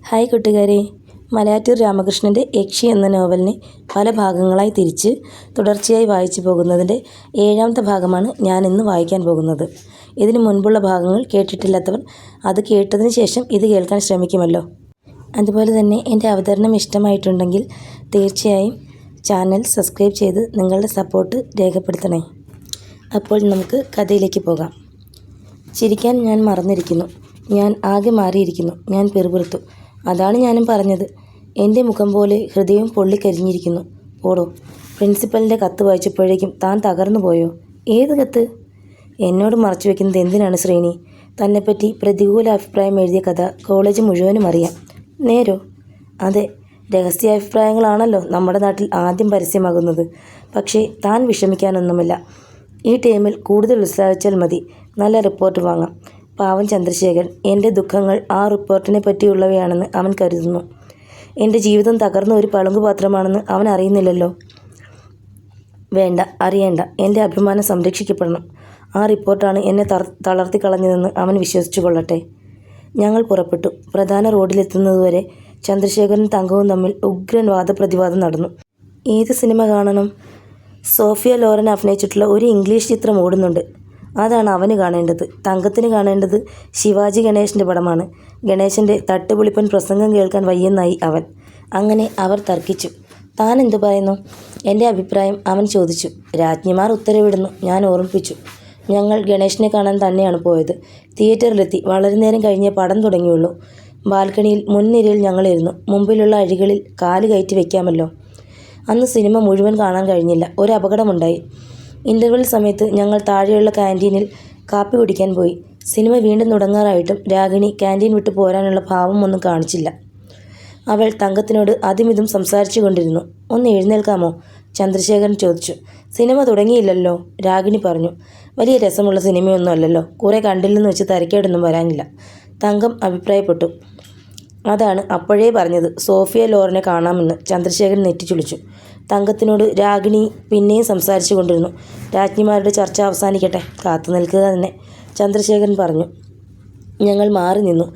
Hi കൂട്ടുകാരെ, മലയാറ്റൂർ രാമകൃഷ്ണൻ്റെ യക്ഷി എന്ന നോവലിനെ പല ഭാഗങ്ങളായി തിരിച്ച് തുടർച്ചയായി വായിച്ചു പോകുന്നതിൻ്റെ 7ാമത്തെ ഭാഗമാണ് ഞാൻ ഇന്ന് വായിക്കാൻ പോകുന്നത്. ഇതിനു മുൻപുള്ള ഭാഗങ്ങൾ കേട്ടിട്ടില്ലാത്തവർ അത് കേട്ടതിന് ശേഷം ഇത് കേൾക്കാൻ ശ്രമിക്കുമല്ലോ. അതുപോലെ തന്നെ എൻ്റെ അവതരണം ഇഷ്ടമായിട്ടുണ്ടെങ്കിൽ തീർച്ചയായും ചാനൽ സബ്സ്ക്രൈബ് ചെയ്ത് നിങ്ങളുടെ സപ്പോർട്ട് രേഖപ്പെടുത്തണേ. അപ്പോൾ നമുക്ക് കഥയിലേക്ക് പോകാം. ചിരിക്കാൻ ഞാൻ മറന്നിരിക്കുന്നു. ഞാൻ ആകെ മാറിയിരിക്കുന്നു. ഞാൻ പിറുപിറുത്തു. അതാണ് ഞാനും പറഞ്ഞത്. എൻ്റെ മുഖം പോലെ ഹൃദയം പൊള്ളിക്കരിഞ്ഞിരിക്കുന്നു. ഓടോ, പ്രിൻസിപ്പലിൻ്റെ കത്ത് വായിച്ചപ്പോഴേക്കും താൻ തകർന്നു പോയോ? ഏത് കത്ത്? എന്നോട് മറച്ചു വയ്ക്കുന്നത് എന്തിനാണ് ശ്രീനി? തന്നെപ്പറ്റി പ്രതികൂല അഭിപ്രായം എഴുതിയ കഥ കോളേജ് മുഴുവനും അറിയാം. നേരോ? അതെ, രഹസ്യാഭിപ്രായങ്ങളാണല്ലോ നമ്മുടെ നാട്ടിൽ ആദ്യം പരസ്യമാകുന്നത്. പക്ഷേ താൻ വിഷമിക്കാനൊന്നുമില്ല. ഈ ടൈമിൽ കൂടുതൽ ഉത്സാഹിച്ചാൽ മതി. നല്ല റിപ്പോർട്ട് വാങ്ങാം. പാവം ചന്ദ്രശേഖരൻ. എൻ്റെ ദുഃഖങ്ങൾ ആ റിപ്പോർട്ടിനെ പറ്റിയുള്ളവയാണെന്ന് അവൻ കരുതുന്നു. എൻ്റെ ജീവിതം തകർന്ന ഒരു പളുങ്കുപാത്രമാണെന്ന് അവൻ അറിയുന്നില്ലല്ലോ. വേണ്ട, അറിയേണ്ട. എൻ്റെ അഭിമാനം സംരക്ഷിക്കപ്പെടണം. ആ റിപ്പോർട്ടാണ് എന്നെ തളർത്തി കളഞ്ഞതെന്ന് അവൻ വിശ്വസിച്ചു കൊള്ളട്ടെ. ഞങ്ങൾ പുറപ്പെട്ടു. പ്രധാന റോഡിലെത്തുന്നതുവരെ ചന്ദ്രശേഖരൻ തങ്കവും തമ്മിൽ ഉഗ്രൻ വാദപ്രതിവാദം നടന്നു. ഏത് സിനിമ കാണണം? സോഫിയ ലോറൻ അഭിനയിച്ചിട്ടുള്ള ഒരു ഇംഗ്ലീഷ് ചിത്രം ഓടുന്നുണ്ട്. അതാണ് അവന് കാണേണ്ടത്. തങ്കത്തിന് കാണേണ്ടത് ശിവാജി ഗണേശൻ്റെ പടമാണ്. ഗണേശൻ്റെ തട്ടുപൊളിപ്പൻ പ്രസംഗം കേൾക്കാൻ വയ്യെന്നായി അവൻ. അങ്ങനെ അവർ തർക്കിച്ചു. താൻ എന്തു പറയുന്നു? എൻ്റെ അഭിപ്രായം അവൻ ചോദിച്ചു. രാജ്ഞിമാർ ഉത്തരവിടുന്നു, ഞാൻ ഓർമ്മിപ്പിച്ചു. ഞങ്ങൾ ഗണേശനെ കാണാൻ തന്നെയാണ് പോയത്. തിയേറ്ററിലെത്തി വളരെ നേരം കഴിഞ്ഞേ പടം തുടങ്ങിയുള്ളൂ. ബാൽക്കണിയിൽ മുൻനിരയിൽ ഞങ്ങളിരുന്നു. മുമ്പിലുള്ള അഴികളിൽ കാല് കയറ്റി വയ്ക്കാമല്ലോ. അന്ന് സിനിമ മുഴുവൻ കാണാൻ കഴിഞ്ഞില്ല. ഒരു അപകടമുണ്ടായി. ഇൻ്റർവെൽ സമയത്ത് ഞങ്ങൾ താഴെയുള്ള ക്യാൻറ്റീനിൽ കാപ്പി കുടിക്കാൻ പോയി. സിനിമ വീണ്ടും തുടങ്ങാറായിട്ടും രാഗിണി ക്യാൻറ്റീൻ വിട്ടു പോരാനുള്ള ഭാവമൊന്നും കാണിച്ചില്ല. അവൾ തങ്കത്തിനോട് അതുമിതും സംസാരിച്ചു കൊണ്ടിരുന്നു. ഒന്ന് എഴുന്നേൽക്കാമോ? ചന്ദ്രശേഖരൻ ചോദിച്ചു. സിനിമ തുടങ്ങിയില്ലല്ലോ, രാഗിണി പറഞ്ഞു. വലിയ രസമുള്ള സിനിമയൊന്നും അല്ലല്ലോ. കുറേ കണ്ടില്ലെന്ന് വെച്ച് തരക്കേടൊന്നും വരാനില്ല, തങ്കം അഭിപ്രായപ്പെട്ടു. അതാണ് അപ്പോഴേ പറഞ്ഞത്, സോഫിയ ലോറനെ കാണാമെന്ന്. ചന്ദ്രശേഖരൻ നെറ്റിച്ചുളിച്ചു. തങ്കത്തിനോട് രാഗിണി പിന്നെയും സംസാരിച്ചു കൊണ്ടിരുന്നു. രാജ്ഞിമാരുടെ ചർച്ച അവസാനിക്കട്ടെ, കാത്തു നിൽക്കുക തന്നെ, ചന്ദ്രശേഖരൻ പറഞ്ഞു. ഞങ്ങൾ മാറി നിന്നു.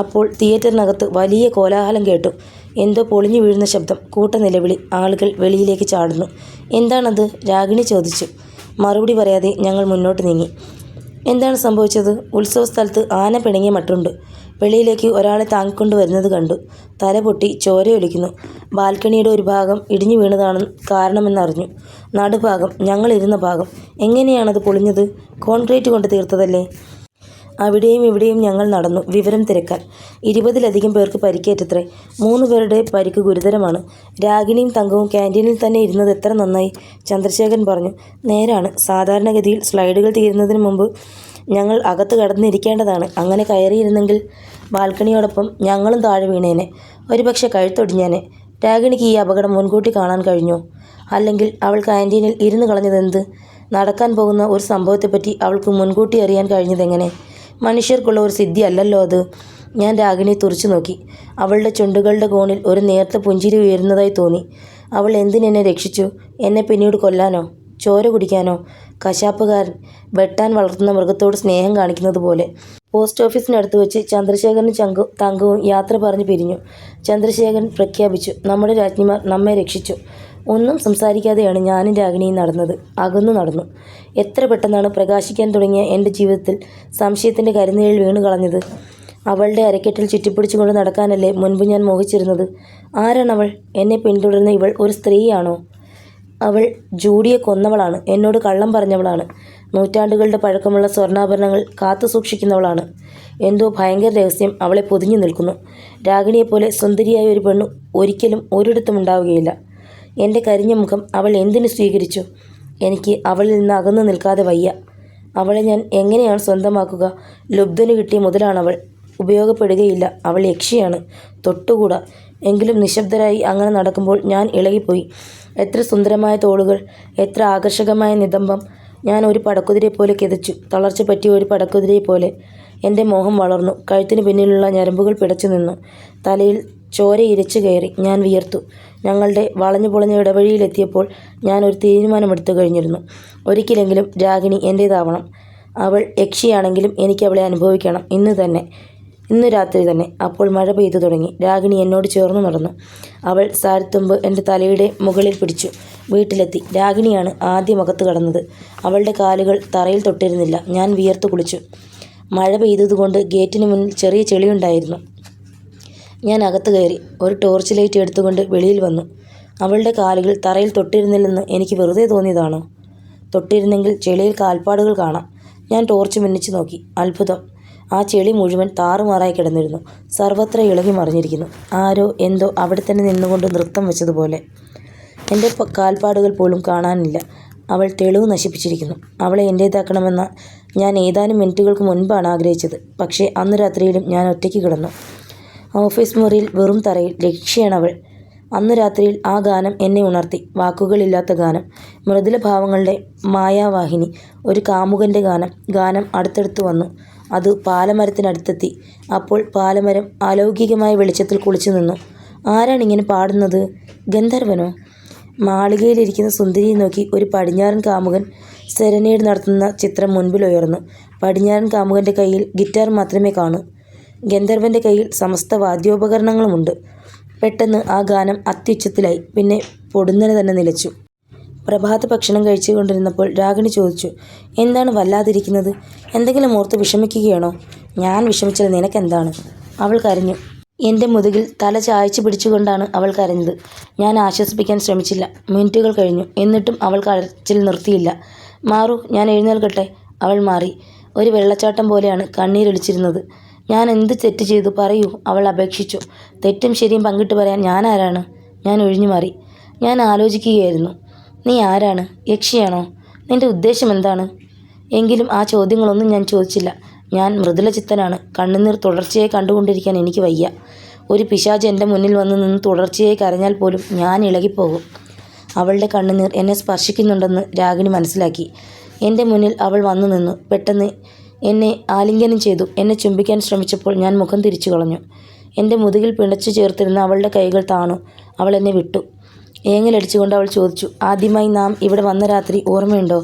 അപ്പോൾ തിയേറ്ററിനകത്ത് വലിയ കോലാഹലം കേട്ടു. എന്തോ പൊളിഞ്ഞു വീഴുന്ന ശബ്ദം, കൂട്ട നിലവിളി. ആളുകൾ വെളിയിലേക്ക് ചാടുന്നു. എന്താണത്? രാഗിണി ചോദിച്ചു. മറുപടി പറയാതെ ഞങ്ങൾ മുന്നോട്ട് നീങ്ങി. എന്താണ് സംഭവിച്ചത്? ഉത്സവ സ്ഥലത്ത് ആന പിണങ്ങിയ മട്ടുണ്ട്. വെളിയിലേക്ക് ഒരാളെ താങ്ങിക്കൊണ്ട് വരുന്നത് കണ്ടു. തല പൊട്ടി ചോരയൊലിക്കുന്നു. ബാൽക്കണിയുടെ ഒരു ഭാഗം ഇടിഞ്ഞു വീണതാണ് കാരണമെന്നറിഞ്ഞു. നടുഭാഗം, ഞങ്ങളിരുന്ന ഭാഗം. എങ്ങനെയാണത് പൊളിഞ്ഞത്? കോൺക്രീറ്റ് കൊണ്ട് തീർത്തതല്ലേ? അവിടെയും ഇവിടെയും ഞങ്ങൾ നടന്നു വിവരം തിരക്കാൻ. 20ലധികം പേർക്ക് പരിക്കേറ്റത്രേ. 3 പേരുടെ പരിക്ക് ഗുരുതരമാണ്. രാഗിണിയും തങ്കവും ക്യാൻറ്റീനിൽ തന്നെ ഇരുന്നത് എത്ര നന്നായി, ചന്ദ്രശേഖരൻ പറഞ്ഞു. നേരാണ്. സാധാരണഗതിയിൽ സ്ലൈഡുകൾ തീരുന്നതിന് മുമ്പ് ഞങ്ങൾ അകത്ത് കടന്നിരിക്കേണ്ടതാണ്. അങ്ങനെ കയറിയിരുന്നെങ്കിൽ ബാൽക്കണിയോടൊപ്പം ഞങ്ങളും താഴെ വീണേനെ. ഒരുപക്ഷെ കഴുത്തൊടിഞ്ഞേനെ. രാഗിണിക്ക് ഈ അപകടം മുൻകൂട്ടി കാണാൻ കഴിഞ്ഞോ? അല്ലെങ്കിൽ അവൾ ക്യാൻറ്റീനിൽ ഇരുന്ന് കളഞ്ഞതെന്ത്? നടക്കാൻ പോകുന്ന ഒരു സംഭവത്തെപ്പറ്റി അവൾക്ക് മുൻകൂട്ടി അറിയാൻ കഴിഞ്ഞതെങ്ങനെ? മനുഷ്യർക്കുള്ള ഒരു സിദ്ധി അല്ലല്ലോ അത്. ഞാൻ രാഗിണിയെ തുറച്ചു നോക്കി. അവളുടെ ചുണ്ടുകളുടെ കോണിൽ ഒരു നേർത്ത പുഞ്ചിരി ഉയരുന്നതായി തോന്നി. അവൾ എന്തിനെന്നെ രക്ഷിച്ചു? എന്നെ പിന്നീട് കൊല്ലാനോ? ചോര കുടിക്കാനോ? കശാപ്പുകാരൻ വെട്ടാൻ വളർത്തുന്ന മൃഗത്തോട് സ്നേഹം കാണിക്കുന്നത് പോലെ. പോസ്റ്റ് ഓഫീസിനടുത്ത് വെച്ച് ചന്ദ്രശേഖരനും തങ്കവും യാത്ര പറഞ്ഞു പിരിഞ്ഞു. ചന്ദ്രശേഖരൻ പ്രഖ്യാപിച്ചു, നമ്മുടെ രാജ്ഞിമാർ നമ്മെ രക്ഷിച്ചു. ഒന്നും സംസാരിക്കാതെയാണ് ഞാനും രാഗിണിയും നടന്നത്. അകന്നു നടന്നു. എത്ര പെട്ടെന്നാണ് പ്രകാശിക്കാൻ തുടങ്ങിയ എൻ്റെ ജീവിതത്തിൽ സംശയത്തിൻ്റെ കരിനിഴൽ വീണു കളഞ്ഞത്. അവളുടെ അരക്കെട്ടിൽ ചുറ്റിപ്പിടിച്ചുകൊണ്ട് നടക്കാനല്ലേ മുൻപ് ഞാൻ മോഹിച്ചിരുന്നത്. ആരാണവൾ? എന്നെ പിന്തുടരുന്ന ഇവൾ ഒരു സ്ത്രീയാണോ? അവൾ ജൂഡിയെ കൊന്നവളാണ്. എന്നോട് കള്ളം പറഞ്ഞവളാണ്. നൂറ്റാണ്ടുകളുടെ പഴക്കമുള്ള സ്വർണ്ണാഭരണങ്ങൾ കാത്തു സൂക്ഷിക്കുന്നവളാണ്. എന്തോ ഭയങ്കര രഹസ്യം അവളെ പൊതിഞ്ഞു നിൽക്കുന്നു. രാഗിണിയെപ്പോലെ സുന്ദരിയായ ഒരു പെണ്ണു ഒരിക്കലും ഒരിടത്തും ഉണ്ടാവുകയില്ല. എൻ്റെ കരിഞ്ഞ മുഖം അവൾ എന്തിനു സ്വീകരിച്ചു? എനിക്ക് അവളിൽ നിന്ന് അകന്നു നിൽക്കാതെ വയ്യ. അവളെ ഞാൻ എങ്ങനെയാണ് സ്വന്തമാക്കുക? ലുബ്ധന് കിട്ടിയ മുതലാണവൾ. ഉപയോഗപ്പെടുകയില്ല. അവൾ യക്ഷിയാണ്. തൊട്ടുകൂടാ. എങ്കിലും നിശബ്ദരായി അങ്ങനെ നടക്കുമ്പോൾ ഞാൻ ഇളകിപ്പോയി. എത്ര സുന്ദരമായ തോളുകൾ, എത്ര ആകർഷകമായ നിതംബം. ഞാൻ ഒരു പടക്കുതിരയെ പോലെ കിതച്ചു. തളർച്ച പറ്റിയ ഒരു പടക്കുതിരയെ പോലെ. എൻ്റെ മോഹം വളർന്നു. കഴുത്തിന് പിന്നിലുള്ള ഞരമ്പുകൾ പിടച്ചു നിന്നു. തലയിൽ ചോര ഇരച്ചു കയറി. ഞാൻ വിയർത്തു. ഞങ്ങളുടെ വളഞ്ഞു പൊളഞ്ഞ ഇടവഴിയിലെത്തിയപ്പോൾ ഞാൻ ഒരു തീരുമാനമെടുത്തു കഴിഞ്ഞിരുന്നു. ഒരിക്കലെങ്കിലും രാഗിണി എൻ്റേതാവണം. അവൾ യക്ഷിയാണെങ്കിലും എനിക്ക് അവളെ അനുഭവിക്കണം, ഇന്ന് തന്നെ. ഇന്നു രാത്രി തന്നെ. അപ്പോൾ മഴ പെയ്തു തുടങ്ങി. രാഗിണി എന്നോട് ചേർന്നു നടന്നു. അവൾ സാരിത്തുമ്പ് എൻ്റെ തലയുടെ മുകളിൽ പിടിച്ചു. വീട്ടിലെത്തി. രാഗിണിയാണ് ആദ്യം അകത്ത് കടന്നത്. അവളുടെ കാലുകൾ തറയിൽ തൊട്ടിരുന്നില്ല. ഞാൻ വിയർത്തു കുളിച്ചു. മഴ പെയ്തതുകൊണ്ട് ഗേറ്റിന് മുന്നിൽ ചെറിയ ചെളിയുണ്ടായിരുന്നു. ഞാൻ അകത്ത് കയറി. ഒരു ടോർച്ച് ലൈറ്റ് എടുത്തുകൊണ്ട് വെളിയിൽ വന്നു. അവളുടെ കാലുകൾ തറയിൽ തൊട്ടിരുന്നില്ലെന്ന് എനിക്ക് വെറുതെ തോന്നിയതാണോ? തൊട്ടിരുന്നെങ്കിൽ ചെളിയിൽ കാൽപ്പാടുകൾ കാണാം. ഞാൻ ടോർച്ച് മിന്നിച്ചു നോക്കി. അത്ഭുതം! ആ ചെളി മുഴുവൻ താറുമാറായി കിടന്നിരുന്നു. സർവത്ര ഇളകി മറിഞ്ഞിരിക്കുന്നു. ആരോ എന്തോ അവിടെ തന്നെ നിന്നുകൊണ്ട് നൃത്തം വെച്ചതുപോലെ. എൻ്റെ കാൽപ്പാടുകൾ പോലും കാണാനില്ല. അവൾ തെളിവ് നശിപ്പിച്ചിരിക്കുന്നു. അവളെ എൻ്റേതാക്കണമെന്ന ഞാൻ ഏതാനും മിനിറ്റുകൾക്ക് മുൻപാണ് ആഗ്രഹിച്ചത്. പക്ഷേ അന്ന് രാത്രിയിലും ഞാൻ ഒറ്റയ്ക്ക് കിടന്നു. ഓഫീസ് മുറിയിൽ വെറും തറയിൽ രക്ഷയാണവൾ. അന്ന് രാത്രിയിൽ ആ ഗാനം എന്നെ ഉണർത്തി. വാക്കുകളില്ലാത്ത ഗാനം, മൃദുല ഭാവങ്ങളുടെ മായാവാഹിനി, ഒരു കാമുകൻ്റെ ഗാനം. ഗാനം അടുത്തടുത്ത് വന്നു. അത് പാലമരത്തിനടുത്തെത്തി. അപ്പോൾ പാലമരം അലൗകികമായ വെളിച്ചത്തിൽ കുളിച്ചു നിന്നു. ആരാണിങ്ങനെ പാടുന്നത്? ഗന്ധർവനോ? മാളികയിലിരിക്കുന്ന സുന്ദരിയെ നോക്കി ഒരു പടിഞ്ഞാറൻ കാമുകൻ സെരനേഡ് നടത്തുന്ന ചിത്രം മുൻപിൽ ഉയർന്നു. പടിഞ്ഞാറൻ കാമുകൻ്റെ കയ്യിൽ ഗിറ്റാർ മാത്രമേ കാണൂ. ഗന്ധർവൻ്റെ കയ്യിൽ സമസ്ത വാദ്യോപകരണങ്ങളുമുണ്ട്. പെട്ടെന്ന് ആ ഗാനം അത്യുച്ചത്തിലായി. പിന്നെ പൊടുന്നനെ തന്നെ നിലച്ചു. പ്രഭാത ഭക്ഷണം കഴിച്ചുകൊണ്ടിരുന്നപ്പോൾ രാഗിണി ചോദിച്ചു, എന്താണ് വല്ലാതിരിക്കുന്നത്? എന്തെങ്കിലും ഓർത്ത് വിഷമിക്കുകയാണോ? ഞാൻ വിഷമിച്ചത് നിനക്കെന്താണ്? അവൾ കരഞ്ഞു. എൻ്റെ മുതുകിൽ തല ചായച്ചു പിടിച്ചുകൊണ്ടാണ് അവൾ കരഞ്ഞത്. ഞാൻ ആശ്വസിപ്പിക്കാൻ ശ്രമിച്ചില്ല. മിനിറ്റുകൾ കഴിഞ്ഞു. എന്നിട്ടും അവൾ കരച്ചിൽ നിർത്തിയില്ല. മാറൂ, ഞാൻ എഴുന്നേൽക്കട്ടെ? അവൾ മാറി. ഒരു വെള്ളച്ചാട്ടം പോലെയാണ് കണ്ണീരൊലിച്ചിരുന്നത്. ഞാൻ എന്ത് തെറ്റ് ചെയ്തു പറയൂ, അവൾ അപേക്ഷിച്ചു. തെറ്റും ശരിയും പങ്കിട്ട് പറയാൻ ഞാൻ ആരാണ്? ഞാൻ ഒഴിഞ്ഞു മാറി. ഞാൻ ആലോചിക്കുകയായിരുന്നു. നീ ആരാണ്? യക്ഷിയാണോ? നിന്റെ ഉദ്ദേശം എന്താണ്? എങ്കിലും ആ ചോദ്യങ്ങളൊന്നും ഞാൻ ചോദിച്ചില്ല. ഞാൻ മൃദുല ചിത്തനാണ്. കണ്ണുനീർ തുടർച്ചയായി കണ്ടുകൊണ്ടിരിക്കാൻ എനിക്ക് വയ്യ. ഒരു പിശാച് എൻ്റെ മുന്നിൽ വന്ന് നിന്ന് തുടർച്ചയായി കരഞ്ഞാൽ പോലും ഞാൻ ഇളകിപ്പോകും. അവളുടെ കണ്ണുനീർ എന്നെ സ്പർശിക്കുന്നുണ്ടെന്ന് രാഗിണി മനസ്സിലാക്കി. എൻ്റെ മുന്നിൽ അവൾ വന്നു നിന്നു. പെട്ടെന്ന് എന്നെ ആലിംഗനം ചെയ്തു. എന്നെ ചുംബിക്കാൻ ശ്രമിച്ചപ്പോൾ ഞാൻ മുഖം തിരിച്ചു കളഞ്ഞു. എൻ്റെ മുതുകിൽ പിണച്ചു ചേർത്തിരുന്ന അവളുടെ കൈകൾ താണു. അവൾ എന്നെ വിട്ടു. ഏങ്ങലടിച്ചുകൊണ്ട് അവൾ ചോദിച്ചു, ആദ്യമായി നാം ഇവിടെ വന്ന രാത്രി ഓർമ്മയുണ്ടോ?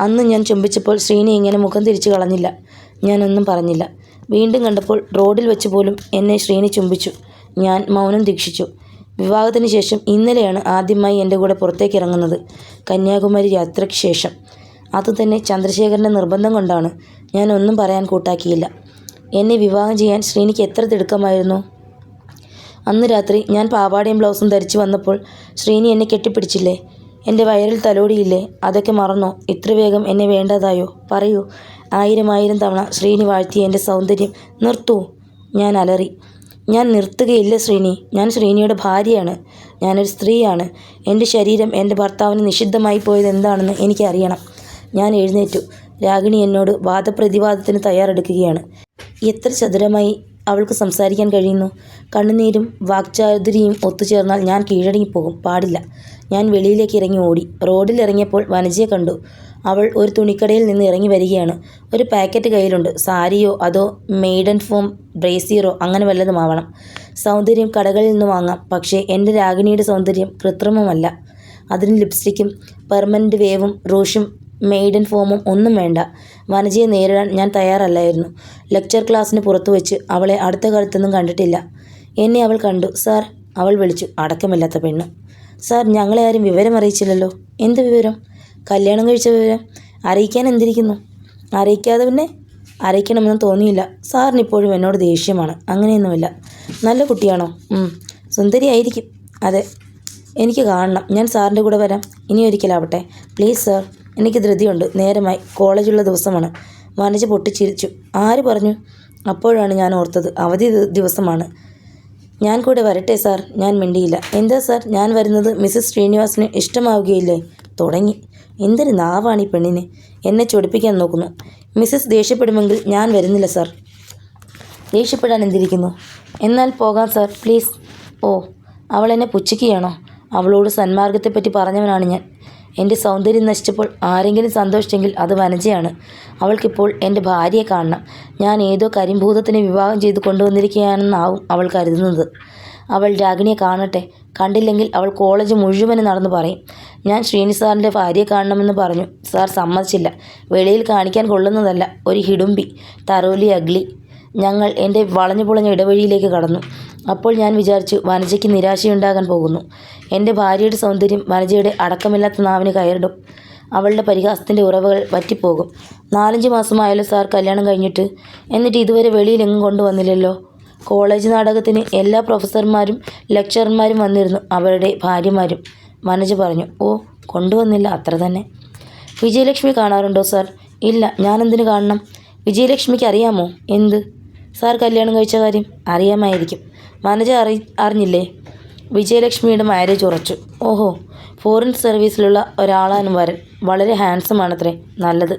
അന്ന് ഞാൻ ചുംബിച്ചപ്പോൾ ശ്രീനി ഇങ്ങനെ മുഖം തിരിച്ചു കളഞ്ഞില്ല. ഞാനൊന്നും പറഞ്ഞില്ല. വീണ്ടും കണ്ടപ്പോൾ റോഡിൽ വെച്ച് പോലും എന്നെ ശ്രീനി ചുംബിച്ചു. ഞാൻ മൗനം ദീക്ഷിച്ചു. വിവാഹത്തിന് ശേഷം ഇന്നലെയാണ് ആദ്യമായി എൻ്റെ കൂടെ പുറത്തേക്ക് ഇറങ്ങുന്നത്. കന്യാകുമാരി യാത്രയ്ക്ക് ശേഷം. അതുതന്നെ ചന്ദ്രശേഖരൻ്റെ നിർബന്ധം കൊണ്ടാണ്. ഞാൻ ഒന്നും പറയാൻ കൂട്ടാക്കിയില്ല. എന്നെ വിവാഹം ചെയ്യാൻ ശ്രീനിക്ക് എത്ര തിടുക്കമായിരുന്നു. അന്ന് രാത്രി ഞാൻ പാവാടയും ബ്ലൗസും ധരിച്ചു വന്നപ്പോൾ ശ്രീനി എന്നെ കെട്ടിപ്പിടിച്ചില്ലേ? എൻ്റെ വയറിൽ തലോടിയില്ലേ? അതൊക്കെ മറന്നോ? ഇത്ര വേഗം എന്നെ വേണ്ടതായോ? പറയൂ. ആയിരം തവണ ശ്രീനി വാഴ്ത്തിയ എൻ്റെ സൗന്ദര്യം നിർത്തൂ. ഞാൻ അലറി. ഞാൻ നിർത്തുകയില്ല ശ്രീനി. ഞാൻ ശ്രീനിയുടെ ഭാര്യയാണ്. ഞാനൊരു സ്ത്രീയാണ്. എൻ്റെ ശരീരം എൻ്റെ ഭർത്താവിന് നിഷിദ്ധമായി പോയത് എന്താണെന്ന് എനിക്കറിയണം. ഞാൻ എഴുന്നേറ്റു. രാഗിണി എന്നോട് വാദപ്രതിവാദത്തിന് തയ്യാറെടുക്കുകയാണ്. എത്ര ചതുരമായി അവൾക്ക് സംസാരിക്കാൻ കഴിയുന്നു. കണ്ണുനീരും വാക്ചാതുരിയും ഒത്തുചേർന്നാൽ ഞാൻ കീഴടങ്ങിപ്പോകും. പാടില്ല. ഞാൻ വെളിയിലേക്ക് ഇറങ്ങി ഓടി. റോഡിൽ ഇറങ്ങിയപ്പോൾ വനജയെ കണ്ടു. അവൾ ഒരു തുണിക്കടയിൽ നിന്ന് ഇറങ്ങി വരികയാണ്. ഒരു പാക്കറ്റ് കയ്യിലുണ്ട്. സാരിയോ അതോ മെയ്ഡൻ ഫോം ബ്രേസിയറോ അങ്ങനെ വല്ലതുമാവണം. സൗന്ദര്യം കടകളിൽ നിന്ന് വാങ്ങാം. പക്ഷേ എൻ്റെ രാഗിണിയുടെ സൗന്ദര്യം കൃത്രിമമല്ല. അതിന് ലിപ്സ്റ്റിക്കും പെർമനൻ്റ് വേവും റൂഷും മെയ്ഡൻ ഫോമും ഒന്നും വേണ്ട. വനജയെ നേരിടാൻ ഞാൻ തയ്യാറല്ലായിരുന്നു. ലെക്ചർ ക്ലാസ്സിന് പുറത്തു വെച്ച് അവളെ അടുത്ത കാലത്തൊന്നും കണ്ടിട്ടില്ല. എന്നെ അവൾ കണ്ടു. സാർ, അവൾ വിളിച്ചു. അടക്കമില്ലാത്ത പെണ്ണ്. സാർ, ഞങ്ങളെ ആരും വിവരം അറിയിച്ചില്ലല്ലോ. എന്ത് വിവരം? കല്യാണം കഴിച്ച വിവരം. അറിയിക്കാൻ എന്തിരിക്കുന്നു? അറിയിക്കാതെ പിന്നെ അറിയിക്കണമെന്ന് തോന്നിയില്ല. സാറിന് ഇപ്പോഴും എന്നോട് ദേഷ്യമാണ്. അങ്ങനെയൊന്നുമില്ല. നല്ല കുട്ടിയാണോ? സുന്ദരിയായിരിക്കും. അതെ, എനിക്ക് കാണണം. ഞാൻ സാറിൻ്റെ കൂടെ വരാം. ഇനിയൊരിക്കലാവട്ടെ. പ്ലീസ് സാർ, എനിക്ക് ധൃതിയുണ്ട്. നേരമായി. കോളേജുള്ള ദിവസമാണ്. വനജ പൊട്ടിച്ചിരിച്ചു. ആര് പറഞ്ഞു? അപ്പോഴാണ് ഞാൻ ഓർത്തത് അവധി ദിവസമാണ്. ഞാൻ കൂടെ വരട്ടെ സാർ? ഞാൻ മിണ്ടിയില്ല. എന്താ സാർ, ഞാൻ വരുന്നത് മിസ്സസ് ശ്രീനിവാസിന് ഇഷ്ടമാവുകയില്ലേ? തുടങ്ങി. എന്തൊരു നാവാണ് ഈ പെണ്ണിന്. എന്നെ ചൊടിപ്പിക്കാൻ നോക്കുന്നു. മിസ്സസ് ദേഷ്യപ്പെടുമെങ്കിൽ ഞാൻ വരുന്നില്ല സാർ. ദേഷ്യപ്പെടാൻ എന്തിരിക്കുന്നു? എന്നാൽ പോകാം സാർ, പ്ലീസ്. ഓ, അവൾ എന്നെ പുച്ഛിക്കുകയാണോ? അവളോട് സന്മാർഗത്തെപ്പറ്റി പറഞ്ഞവനാണ് ഞാൻ. എൻ്റെ സൗന്ദര്യം നശിച്ചപ്പോൾ ആരെങ്കിലും സന്തോഷിച്ചെങ്കിൽ അത് വനജയാണ്. അവൾക്കിപ്പോൾ എൻ്റെ ഭാര്യയെ കാണണം. ഞാൻ ഏതോ കരിമ്പൂതത്തിനെ വിവാഹം ചെയ്ത് കൊണ്ടുവന്നിരിക്കുകയാണെന്നാവും അവൾ കരുതുന്നത്. അവൾ രാഗിണിയെ കാണട്ടെ. കണ്ടില്ലെങ്കിൽ അവൾ കോളേജ് മുഴുവനും നടന്നു പറയും, ഞാൻ ശ്രീനി സാറിൻ്റെ ഭാര്യയെ കാണണമെന്ന് പറഞ്ഞു. സാർ സമ്മതിച്ചില്ല. വെളിയിൽ കാണിക്കാൻ കൊള്ളുന്നതല്ല. ഒരു ഹിഡുമ്പി, തറോലി അഗ്ലി. ഞങ്ങൾ എൻ്റെ വളഞ്ഞു പുളഞ്ഞ ഇടവഴിയിലേക്ക് കടന്നു. അപ്പോൾ ഞാൻ വിചാരിച്ചു വനജയ്ക്ക് നിരാശയുണ്ടാകാൻ പോകുന്നു. എൻ്റെ ഭാര്യയുടെ സൗന്ദര്യം വനജയുടെ അടക്കമില്ലാത്ത നാവിന് കയറിടും. അവളുടെ പരിഹാസത്തിൻ്റെ ഉറവകൾ വറ്റിപ്പോകും. 4-5 മാസമായാലും സാർ കല്യാണം കഴിഞ്ഞിട്ട്. എന്നിട്ട് ഇതുവരെ വെളിയിലെങ്ങും കൊണ്ടുവന്നില്ലല്ലോ. കോളേജ് നാടകത്തിന് എല്ലാ പ്രൊഫസർമാരും ലെക്ചറർമാരും വന്നിരുന്നു, അവരുടെ ഭാര്യമാരും. വനജ പറഞ്ഞു. ഓ, കൊണ്ടുവന്നില്ല, അത്ര തന്നെ. വിജയലക്ഷ്മി കാണാറുണ്ടോ സാർ? ഇല്ല, ഞാനെന്തിനു കാണണം? വിജയലക്ഷ്മിക്ക് അറിയാമോ? എന്ത്? സാർ കല്യാണം കഴിച്ച കാര്യം? അറിയാമായിരിക്കും. വനജ അറിഞ്ഞില്ലേ? വിജയലക്ഷ്മിയുടെ മാരേജ് ഉറച്ചു. ഓഹോ, ഫോറിൻ സർവീസിലുള്ള ഒരാളാണ് വരൻ. വളരെ ഹാൻസമാണത്രേ. നല്ലത്.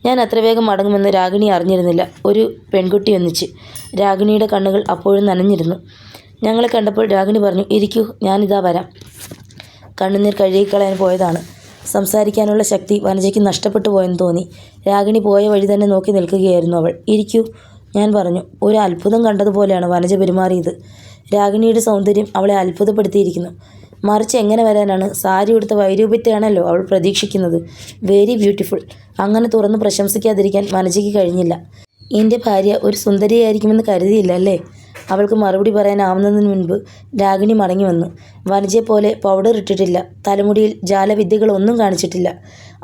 ഞാൻ അത്ര വേഗം മടങ്ങുമെന്ന് രാഗിണി അറിഞ്ഞിരുന്നില്ല. ഒരു പെൺകുട്ടി ഒന്നിച്ച്. രാഗിണിയുടെ കണ്ണുകൾ അപ്പോഴും നനഞ്ഞിരുന്നു. ഞങ്ങളെ കണ്ടപ്പോൾ രാഗിണി പറഞ്ഞു, ഇരിക്കൂ, ഞാനിതാ വരാം. കണ്ണുനീർ കഴുകിക്കളയാൻ പോയതാണ്. സംസാരിക്കാനുള്ള ശക്തി വനജയ്ക്ക് നഷ്ടപ്പെട്ടു പോയെന്ന് തോന്നി. രാഗിണി പോയ വഴി തന്നെ നോക്കി നിൽക്കുകയായിരുന്നു അവൾ. ഇരിക്കൂ, ഞാൻ പറഞ്ഞു. ഒരു അത്ഭുതം കണ്ടതുപോലെയാണ് വനജ പെരുമാറിയത്. രാഗിണിയുടെ സൗന്ദര്യം അവളെ അത്ഭുതപ്പെടുത്തിയിരിക്കുന്നു. മറിച്ച് എങ്ങനെ വരാനാണ്? സാരി ഉടുത്ത വൈരൂപ്യത്തെയാണല്ലോ അവൾ പ്രതീക്ഷിക്കുന്നത്. Very beautiful. അങ്ങനെ തുറന്ന് പ്രശംസിക്കാതിരിക്കാൻ വനജയ്ക്ക് കഴിഞ്ഞില്ല. എൻ്റെ ഭാര്യ ഒരു സുന്ദരിയായിരിക്കുമെന്ന് കരുതിയില്ല അല്ലേ? അവൾക്ക് മറുപടി പറയാനാവുന്നതിന് മുൻപ് രാഗിണി മടങ്ങി വന്നു. വനജയെപ്പോലെ പൗഡർ ഇട്ടിട്ടില്ല, തലമുടിയിൽ ജാലവിദ്യകളൊന്നും കാണിച്ചിട്ടില്ല.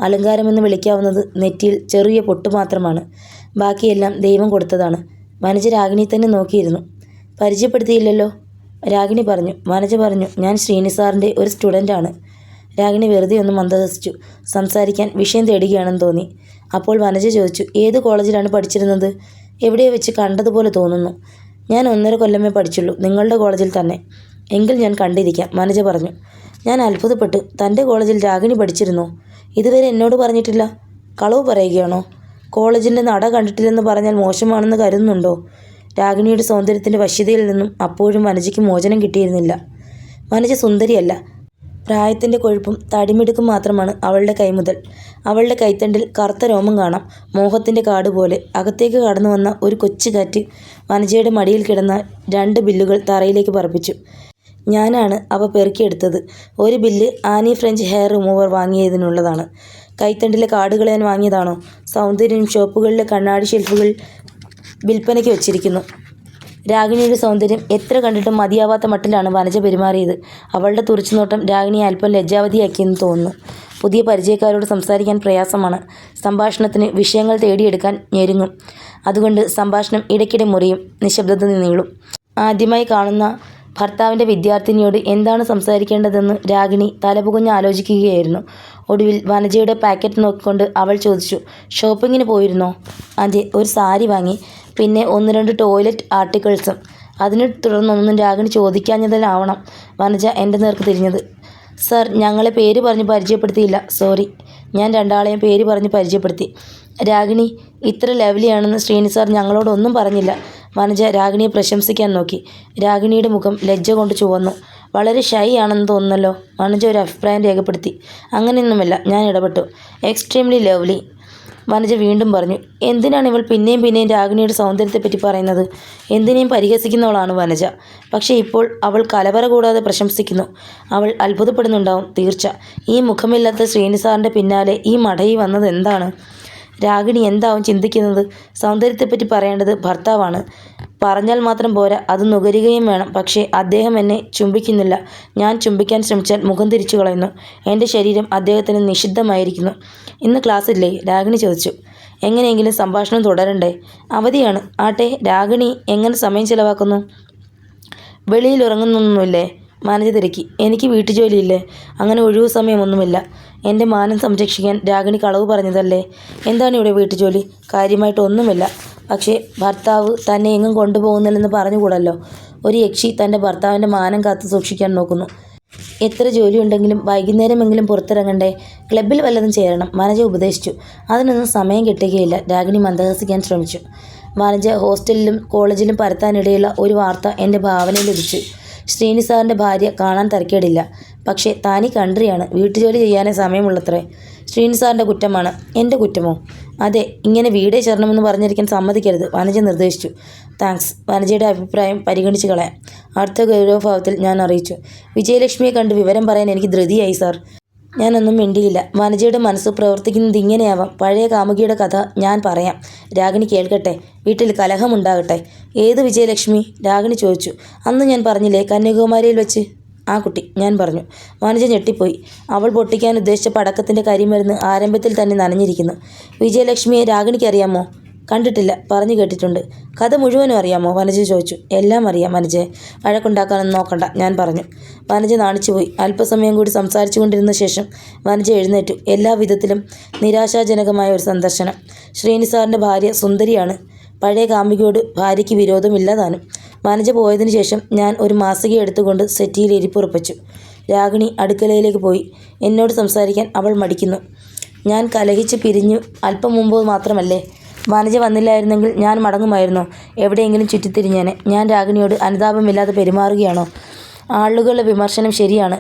അലങ്കാരമെന്ന് വിളിക്കാവുന്നത് നെറ്റിയിൽ ചെറിയ പൊട്ട് മാത്രമാണ്. ബാക്കിയെല്ലാം ദൈവം കൊടുത്തതാണ്. വനജ രാഗിണി തന്നെ നോക്കിയിരുന്നു. പരിചയപ്പെടുത്തിയില്ലല്ലോ? രാഗിണി പറഞ്ഞു. വനജ പറഞ്ഞു, ഞാൻ ശ്രീനി സാറിൻ്റെ ഒരു സ്റ്റുഡൻ്റാണ്. രാഗിണി വെറുതെ ഒന്ന് മന്ദഹസിച്ചു. സംസാരിക്കാൻ വിഷയം തേടുകയാണെന്ന് തോന്നി. അപ്പോൾ വനജ ചോദിച്ചു, ഏത് കോളേജിലാണ് പഠിച്ചിരുന്നത്? എവിടെയോ വെച്ച് കണ്ടതുപോലെ തോന്നുന്നു. ഞാൻ 1.5 കൊല്ലമേ പഠിച്ചുള്ളൂ, നിങ്ങളുടെ കോളേജിൽ തന്നെ. എങ്കിൽ ഞാൻ കണ്ടിരിക്കാം, വനജ പറഞ്ഞു. ഞാൻ അത്ഭുതപ്പെട്ടു. തൻ്റെ കോളേജിൽ രാഗിണി പഠിച്ചിരുന്നോ? ഇതുവരെ എന്നോട് പറഞ്ഞിട്ടില്ല. കളവ് പറയുകയാണോ? കോളേജിൻ്റെ നട കണ്ടിട്ടില്ലെന്ന് പറഞ്ഞാൽ മോശമാണെന്ന് കരുതുന്നുണ്ടോ? രാഗിണിയുടെ സൗന്ദര്യത്തിൻ്റെ വശ്യതയിൽ നിന്നും അപ്പോഴും വനജയ്ക്ക് മോചനം കിട്ടിയിരുന്നില്ല. വനജ സുന്ദരിയല്ല. പ്രായത്തിൻ്റെ കൊഴുപ്പും തടിമിടുക്കും മാത്രമാണ് അവളുടെ കൈമുതൽ. അവളുടെ കൈത്തണ്ടിൽ കറുത്ത രോമം കാണാം, മോഹത്തിൻ്റെ കാട് പോലെ. അകത്തേക്ക് കടന്നു വന്ന ഒരു കൊച്ചു കാറ്റ് വനജയുടെ മടിയിൽ കിടന്ന 2 ബില്ലുകൾ തറയിലേക്ക് പറപ്പിച്ചു. ഞാനാണ് അവ പെറുക്കിയെടുത്തത്. ഒരു bill Anne French hair remover വാങ്ങിയതിനുള്ളതാണ്. കൈത്തണ്ടിലെ കാട് കളയാൻ വാങ്ങിയതാണോ? സൗന്ദര്യം ഷോപ്പുകളിലെ കണ്ണാടി ഷെൽഫുകൾ വിൽപ്പനയ്ക്ക് വച്ചിരിക്കുന്നു. രാഗിണിയുടെ സൗന്ദര്യം എത്ര കണ്ടിട്ടും മതിയാവാത്ത മട്ടിലാണ് വനജ പെരുമാറിയത്. അവളുടെ തുറിച്ചുനോട്ടം രാഗിണിയെ അല്പം ലജ്ജാവതിയാക്കിയെന്ന് തോന്നുന്നു. പുതിയ പരിചയക്കാരോട് സംസാരിക്കാൻ പ്രയാസമാണ്. സംഭാഷണത്തിന് വിഷയങ്ങൾ തേടിയെടുക്കാൻ ഞെരുങ്ങും. അതുകൊണ്ട് സംഭാഷണം ഇടയ്ക്കിടെ മുറിയും, നിശബ്ദത നീളും. ആദ്യമായി കാണുന്ന ഭർത്താവിൻ്റെ വിദ്യാർത്ഥിനിയോട് എന്താണ് സംസാരിക്കേണ്ടതെന്ന് രാഗിണി തലപുകഞ്ഞ് ആലോചിക്കുകയായിരുന്നു. ഒടുവിൽ വനജയുടെ പാക്കറ്റ് നോക്കിക്കൊണ്ട് അവൾ ചോദിച്ചു, ഷോപ്പിങ്ങിന് പോയിരുന്നോ? അതെ, ഒരു സാരി വാങ്ങി, പിന്നെ 1-2 ടോയ്ലറ്റ് ആർട്ടിക്കിൾസും. അതിനെ തുടർന്നൊന്നും രാഗിണി ചോദിക്കാഞ്ഞതിലാവണം വനജ എൻ്റെ നേർക്ക് തിരിഞ്ഞത്. സർ, ഞങ്ങളെ പേര് പറഞ്ഞ് പരിചയപ്പെടുത്തിയില്ല. സോറി. ഞാൻ 2 ആളെയും പേര് പറഞ്ഞ് പരിചയപ്പെടുത്തി. രാഗിണി ഇത്ര ലവ്ലിയാണെന്ന് ശ്രീനി സാർ ഞങ്ങളോടൊന്നും പറഞ്ഞില്ല. വനജ രാഗിണിയെ പ്രശംസിക്കാൻ നോക്കി. രാഗിണിയുടെ മുഖം ലജ്ജ കൊണ്ട് ചുവന്നു. വളരെ ഷൈ ആണെന്ന് തോന്നുന്നല്ലോ. വനജ ഒരു അഭിപ്രായം രേഖപ്പെടുത്തി. അങ്ങനെയൊന്നുമല്ല, ഞാൻ ഇടപെട്ടു. Extremely lovely. വനജ വീണ്ടും പറഞ്ഞു. എന്തിനാണ് ഇവൾ പിന്നെയും രാഗിണിയുടെ സൗന്ദര്യത്തെപ്പറ്റി പറയുന്നത്? എന്തിനേയും പരിഹസിക്കുന്നവളാണ് വനജ. പക്ഷേ ഇപ്പോൾ അവൾ കലവറ കൂടാതെ പ്രശംസിക്കുന്നു. അവൾ അത്ഭുതപ്പെടുന്നുണ്ടാവും, തീർച്ച. ഈ മുഖമില്ലാത്ത ശ്രീനി സാറിൻ്റെ പിന്നാലെ ഈ മടയി വന്നത് എന്താണ്? രാഗിണി എന്താവും ചിന്തിക്കുന്നത്? സൗന്ദര്യത്തെപ്പറ്റി പറയേണ്ടത് ഭർത്താവാണ്. പറഞ്ഞാൽ മാത്രം പോരാ, അത് നുകരുകയും വേണം. പക്ഷേ അദ്ദേഹം എന്നെ ചുംബിക്കുന്നില്ല. ഞാൻ ചുംബിക്കാൻ ശ്രമിച്ചാൽ മുഖം തിരിച്ചു കളയുന്നു. എൻ്റെ ശരീരം അദ്ദേഹത്തിന് നിഷിദ്ധമായിരിക്കുന്നു. ഇന്ന് ക്ലാസ് ഇല്ലേ? രാഗിണി ചോദിച്ചു. എങ്ങനെയെങ്കിലും സംഭാഷണം തുടരണ്ടേ? അവധിയാണ്. ആട്ടെ, രാഗിണി എങ്ങനെ സമയം ചിലവാക്കുന്നു? വെളിയിൽ ഉറങ്ങുന്നൊന്നുമില്ലേ? വനജ തിരക്കി. എനിക്ക് വീട്ടുജോലിയില്ലേ? അങ്ങനെ ഒഴിവു സമയമൊന്നുമില്ല. എൻ്റെ മാനം സംരക്ഷിക്കാൻ രാഗിണി കളവ് പറഞ്ഞതല്ലേ? എന്താണ് ഇവിടെ വീട്ടുജോലി? കാര്യമായിട്ടൊന്നുമില്ല. പക്ഷേ ഭർത്താവ് തന്നെ എങ്ങും കൊണ്ടുപോകുന്നില്ലെന്ന് പറഞ്ഞുകൂടല്ലോ. ഒരു യക്ഷി തൻ്റെ ഭർത്താവിൻ്റെ മാനം കാത്തു സൂക്ഷിക്കാൻ നോക്കുന്നു. എത്ര ജോലിയുണ്ടെങ്കിലും വൈകുന്നേരമെങ്കിലും പുറത്തിറങ്ങണ്ടേ? ക്ലബ്ബിൽ വല്ലതും ചേരണം, വനജ ഉപദേശിച്ചു. അതിനൊന്നും സമയം കിട്ടുകയില്ല. രാഗിണി മന്ദഹസിക്കാൻ ശ്രമിച്ചു. വനജ ഹോസ്റ്റലിലും കോളേജിലും പരത്താനിടയുള്ള ഒരു വാർത്ത എൻ്റെ ഭാവനയിൽ ഉദിച്ചു. ശ്രീനി സാറിൻ്റെ ഭാര്യ കാണാൻ തരക്കേടില്ല. പക്ഷേ താനീ കൺട്രിയാണ്. വീട്ടുജോലി ചെയ്യാനേ സമയമുള്ളത്രേ. ശ്രീനി സാറിൻ്റെ കുറ്റമാണ്. എൻ്റെ കുറ്റമോ? അതെ, ഇങ്ങനെ വീടേ ചേരണമെന്ന് പറഞ്ഞിരിക്കാൻ സമ്മതിക്കരുത്, വനജ നിർദ്ദേശിച്ചു. താങ്ക്സ്. വനജയുടെ അഭിപ്രായം പരിഗണിച്ച് കളയാം. അടുത്ത ഗൗരവഭാവത്തിൽ ഞാൻ അറിയിച്ചു. വിജയലക്ഷ്മിയെ കണ്ട് വിവരം പറയാൻ എനിക്ക് ധൃതിയായി സാർ. ഞാനൊന്നും മിണ്ടിയില്ല. വനജയുടെ മനസ്സ് പ്രവർത്തിക്കുന്നത് ഇങ്ങനെയാവാം. പഴയ കാമുകിയുടെ കഥ ഞാൻ പറയാം. രാഗിണി കേൾക്കട്ടെ. വീട്ടിൽ കലഹമുണ്ടാകട്ടെ. ഏത് വിജയലക്ഷ്മി? രാഗിണി ചോദിച്ചു. അന്ന് ഞാൻ പറഞ്ഞില്ലേ, കന്യാകുമാരിയിൽ വെച്ച്. ആ കുട്ടി, ഞാൻ പറഞ്ഞു. വനജ ഞെട്ടിപ്പോയി. അവൾ പൊട്ടിക്കാൻ ഉദ്ദേശിച്ച പടക്കത്തിൻ്റെ കരിമരുന്ന് ആരംഭത്തിൽ തന്നെ നനഞ്ഞിരിക്കുന്നു. വിജയലക്ഷ്മിയെ രാഗിണിക്ക് അറിയാമോ? കണ്ടിട്ടില്ല, പറഞ്ഞു കേട്ടിട്ടുണ്ട്. കഥ മുഴുവനും അറിയാമോ? വനജ ചോദിച്ചു. എല്ലാം അറിയാം വനജയെ. വഴക്കുണ്ടാക്കാനൊന്നും നോക്കണ്ട, ഞാൻ പറഞ്ഞു. വനജ നാണിച്ചുപോയി. അല്പസമയം കൂടി സംസാരിച്ചു കൊണ്ടിരുന്ന ശേഷം വനജ എഴുന്നേറ്റു. എല്ലാ വിധത്തിലും നിരാശാജനകമായ ഒരു സന്ദർശനം. ശ്രീനി സാറിൻ്റെ ഭാര്യ സുന്ദരിയാണ്. പഴയ കാമുകിയോട് ഭാര്യയ്ക്ക് വിരോധമില്ല താനും. വനജ പോയതിനു ശേഷം ഞാൻ ഒരു മാസിക എടുത്തുകൊണ്ട് സെറ്റിയിൽ ഇരിപ്പുറപ്പിച്ചു. രാഗിണി അടുക്കളയിലേക്ക് പോയി. എന്നോട് സംസാരിക്കാൻ അവൾ മടിക്കുന്നു. ഞാൻ കലഹിച്ച് പിരിഞ്ഞു അല്പം മുമ്പ് മാത്രമല്ലേ. വനജ വന്നില്ലായിരുന്നെങ്കിൽ ഞാൻ മടങ്ങുമായിരുന്നോ? എവിടെയെങ്കിലും ചുറ്റിത്തിരിഞ്ഞേനെ. ഞാൻ രാഗിണിയോട് അനുതാപമില്ലാതെ പെരുമാറുകയാണോ? ആളുകളുടെ വിമർശനം ശരിയാണ്.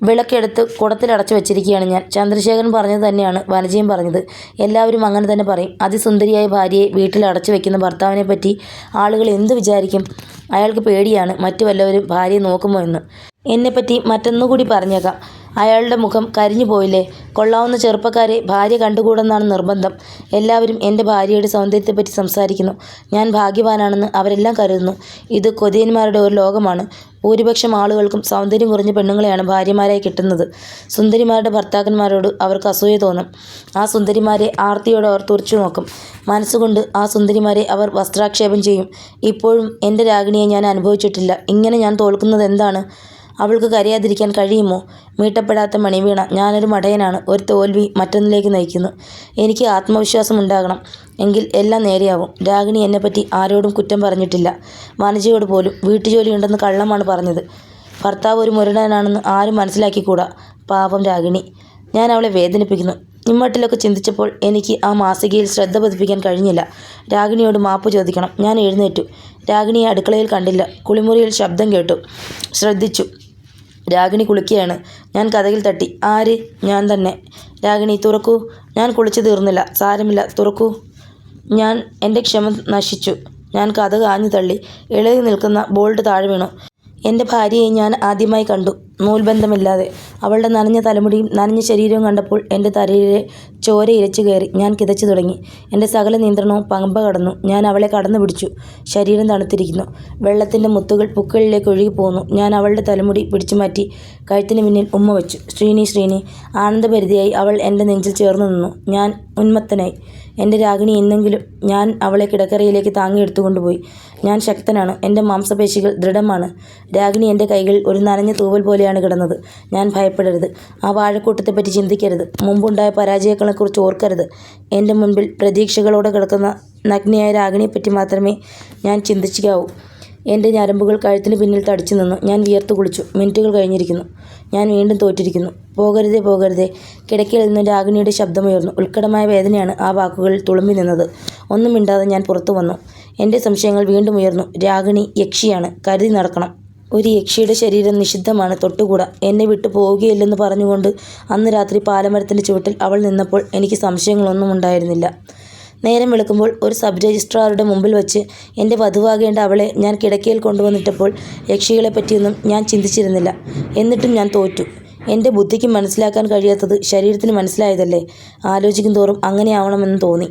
വിളക്കെടുത്ത് കുടത്തിലടച്ചു വെച്ചിരിക്കുകയാണ് ഞാൻ. ചന്ദ്രശേഖരൻ പറഞ്ഞത് തന്നെയാണ് വനജയും പറഞ്ഞത്. എല്ലാവരും അങ്ങനെ തന്നെ പറയും. അതിസുന്ദരിയായ ഭാര്യയെ വീട്ടിൽ അടച്ചു വെക്കുന്ന ഭർത്താവിനെ പറ്റി ആളുകൾ എന്ത് വിചാരിക്കും? അയാൾക്ക് പേടിയാണ് മറ്റു വല്ലവരും ഭാര്യയെ നോക്കുമോ എന്ന്. എന്നെപ്പറ്റി മറ്റൊന്നുകൂടി പറഞ്ഞേക്കാം. അയാളുടെ മുഖം കരിഞ്ഞു പോയില്ലേ? കൊള്ളാവുന്ന ചെറുപ്പക്കാരെ ഭാര്യ കണ്ടുകൂടെന്നാണ് നിർബന്ധം. എല്ലാവരും എൻ്റെ ഭാര്യയുടെ സൗന്ദര്യത്തെപ്പറ്റി സംസാരിക്കുന്നു. ഞാൻ ഭാഗ്യവാനാണെന്ന് അവരെല്ലാം കരുതുന്നു. ഇത് കൊതിയന്മാരുടെ ഒരു ലോകമാണ്. ഭൂരിപക്ഷം ആളുകൾക്കും സൗന്ദര്യം കുറഞ്ഞ പെണ്ണുങ്ങളെയാണ് ഭാര്യമാരായി കിട്ടുന്നത്. സുന്ദരിമാരുടെ ഭർത്താക്കന്മാരോട് അവർക്ക് അസൂയ തോന്നും. ആ സുന്ദരിമാരെ ആർത്തിയോടെ അവർ തുറച്ചു നോക്കും. മനസ്സുകൊണ്ട് ആ സുന്ദരിമാരെ അവർ വസ്ത്രാക്ഷേപം ചെയ്യും. ഇപ്പോഴും എൻ്റെ രാഗിണിയെ ഞാൻ അനുഭവിച്ചിട്ടില്ല. ഇങ്ങനെ ഞാൻ തോൽക്കുന്നത് എന്താണ്? അവൾക്ക് കരയാതിരിക്കാൻ കഴിയുമോ? മീട്ടപ്പെടാത്ത മണിവീണ. ഞാനൊരു മടയനാണ്. ഒരു തോൽവി മറ്റൊന്നിലേക്ക് നയിക്കുന്നു. എനിക്ക് ആത്മവിശ്വാസം ഉണ്ടാകണം. എങ്കിൽ എല്ലാം നേരെയാവും. രാഗിണി എന്നെപ്പറ്റി ആരോടും കുറ്റം പറഞ്ഞിട്ടില്ല. വനജയോട് പോലും. വീട്ടുജോലിയുണ്ടെന്ന് കള്ളമാണ് പറഞ്ഞത്. ഭർത്താവ് ഒരു മുരടനാണെന്ന് ആരും മനസ്സിലാക്കിക്കൂടാ. പാപം രാഗിണി. ഞാൻ അവളെ വേദനിപ്പിക്കുന്നു. ഇമ്മട്ടിലൊക്കെ ചിന്തിച്ചപ്പോൾ എനിക്ക് ആ മാസികയിൽ ശ്രദ്ധ പതിപ്പിക്കാൻ കഴിഞ്ഞില്ല. രാഗിണിയോട് മാപ്പ് ചോദിക്കണം. ഞാൻ എഴുന്നേറ്റു. രാഗിണിയെ അടുക്കളയിൽ കണ്ടില്ല. കുളിമുറിയിൽ ശബ്ദം കേട്ടു. ശ്രദ്ധിച്ചു. രാഗിണി കുളിക്കുകയാണ്. ഞാൻ കതകിൽ തട്ടി. ആര്? ഞാൻ തന്നെ. രാഗിണി, തുറക്കൂ. ഞാൻ കുളിച്ചു തീർന്നില്ല. സാരമില്ല, തുറക്കൂ. എൻ്റെ ക്ഷമ നശിച്ചു. ഞാൻ കതക് ആഞ്ഞു തള്ളി. ഇളകി നിൽക്കുന്ന ബോൾട്ട് താഴെ വീണു. എൻ്റെ ഭാര്യയെ ഞാൻ ആദ്യമായി കണ്ടു. നൂൽബന്ധമില്ലാതെ. അവളുടെ നനഞ്ഞ തലമുടിയും നനഞ്ഞ ശരീരവും കണ്ടപ്പോൾ എൻ്റെ തലയിലെ ചോര ഇരച്ചു കയറി. ഞാൻ കിതച്ചു തുടങ്ങി. എൻ്റെ സകല നിയന്ത്രണവും പമ്പ കടന്നു. ഞാൻ അവളെ കടന്നു പിടിച്ചു. ശരീരം തണുത്തിരിക്കുന്നു. വെള്ളത്തിൻ്റെ മുത്തുകൾ പുക്കളിലേക്ക് ഒഴുകിപ്പോന്നു. ഞാൻ അവളുടെ തലമുടി പിടിച്ചു മാറ്റി കഴുത്തിന് പിന്നിൽ ഉമ്മ വെച്ചു. ശ്രീനി. ആനന്ദഭരിതയായി അവൾ എൻ്റെ നെഞ്ചിൽ ചേർന്നു നിന്നു. ഞാൻ ഉന്മത്തനായി. എൻ്റെ രാഗിണി എന്നെങ്കിലും. ഞാൻ അവളെ കിടക്കറയിലേക്ക് താങ്ങിയെടുത്തുകൊണ്ടുപോയി. ഞാൻ ശക്തനാണ്. എൻ്റെ മാംസപേശികൾ ദൃഢമാണ്. രാഗിണി എൻ്റെ കൈകളിൽ ഒരു നനഞ്ഞ തൂവൽ പോലെയാണ് കിടന്നത്. ഞാൻ ഭയപ്പെടരുത്. ആ വാഴക്കൂട്ടത്തെപ്പറ്റി ചിന്തിക്കരുത്. മുമ്പുണ്ടായ പരാജയങ്ങളെക്കുറിച്ച് ഓർക്കരുത്. എൻ്റെ മുൻപിൽ പ്രതീക്ഷകളോടെ കിടക്കുന്ന നഗ്നയായ രാഗിണിയെപ്പറ്റി മാത്രമേ ഞാൻ ചിന്തിക്കാവൂ. എൻ്റെ ഞരമ്പുകൾ കഴുത്തിന് പിന്നിൽ തടിച്ചു നിന്നു. ഞാൻ വിയർത്തു കുളിച്ചു. മിനിറ്റുകൾ കഴിഞ്ഞിരിക്കുന്നു. ഞാൻ വീണ്ടും തോറ്റിരിക്കുന്നു. പോകരുതേ. കിടക്കയിൽ നിന്ന് രാഗിണിയുടെ ശബ്ദമുയർന്നു. ഉത്കടമായ വേദനയാണ് ആ വാക്കുകളിൽ തുളുമ്പി നിന്നത്. ഒന്നും മിണ്ടാതെ ഞാൻ പുറത്തു വന്നു. എൻ്റെ സംശയങ്ങൾ വീണ്ടും ഉയർന്നു. രാഗിണി യക്ഷിയാണ്. കരുതി നടക്കണം. ഒരു യക്ഷിയുടെ ശരീരം നിഷിദ്ധമാണ്. തൊട്ടുകൂടാ. എന്നെ വിട്ടു പോവുകയില്ലെന്ന് പറഞ്ഞുകൊണ്ട് അന്ന് രാത്രി പാലമരത്തിൻ്റെ ചുവട്ടിൽ അവൾ നിന്നപ്പോൾ എനിക്ക് സംശയങ്ങളൊന്നും ഉണ്ടായിരുന്നില്ല. നേരം വെളുക്കുമ്പോൾ ഒരു സബ് രജിസ്ട്രാറുടെ മുമ്പിൽ വച്ച് എൻ്റെ വധുവാകേണ്ട അവളെ ഞാൻ കിടക്കയിൽ കൊണ്ടുവന്നിട്ടപ്പോൾ യക്ഷികളെപ്പറ്റിയൊന്നും ഞാൻ ചിന്തിച്ചിരുന്നില്ല. എന്നിട്ടും ഞാൻ തോറ്റു. എൻ്റെ ബുദ്ധിക്ക് മനസ്സിലാക്കാൻ കഴിയാത്തത് ശരീരത്തിന് മനസ്സിലായതല്ലേ. ആലോചിക്കും തോറും അങ്ങനെയാവണമെന്ന് തോന്നി.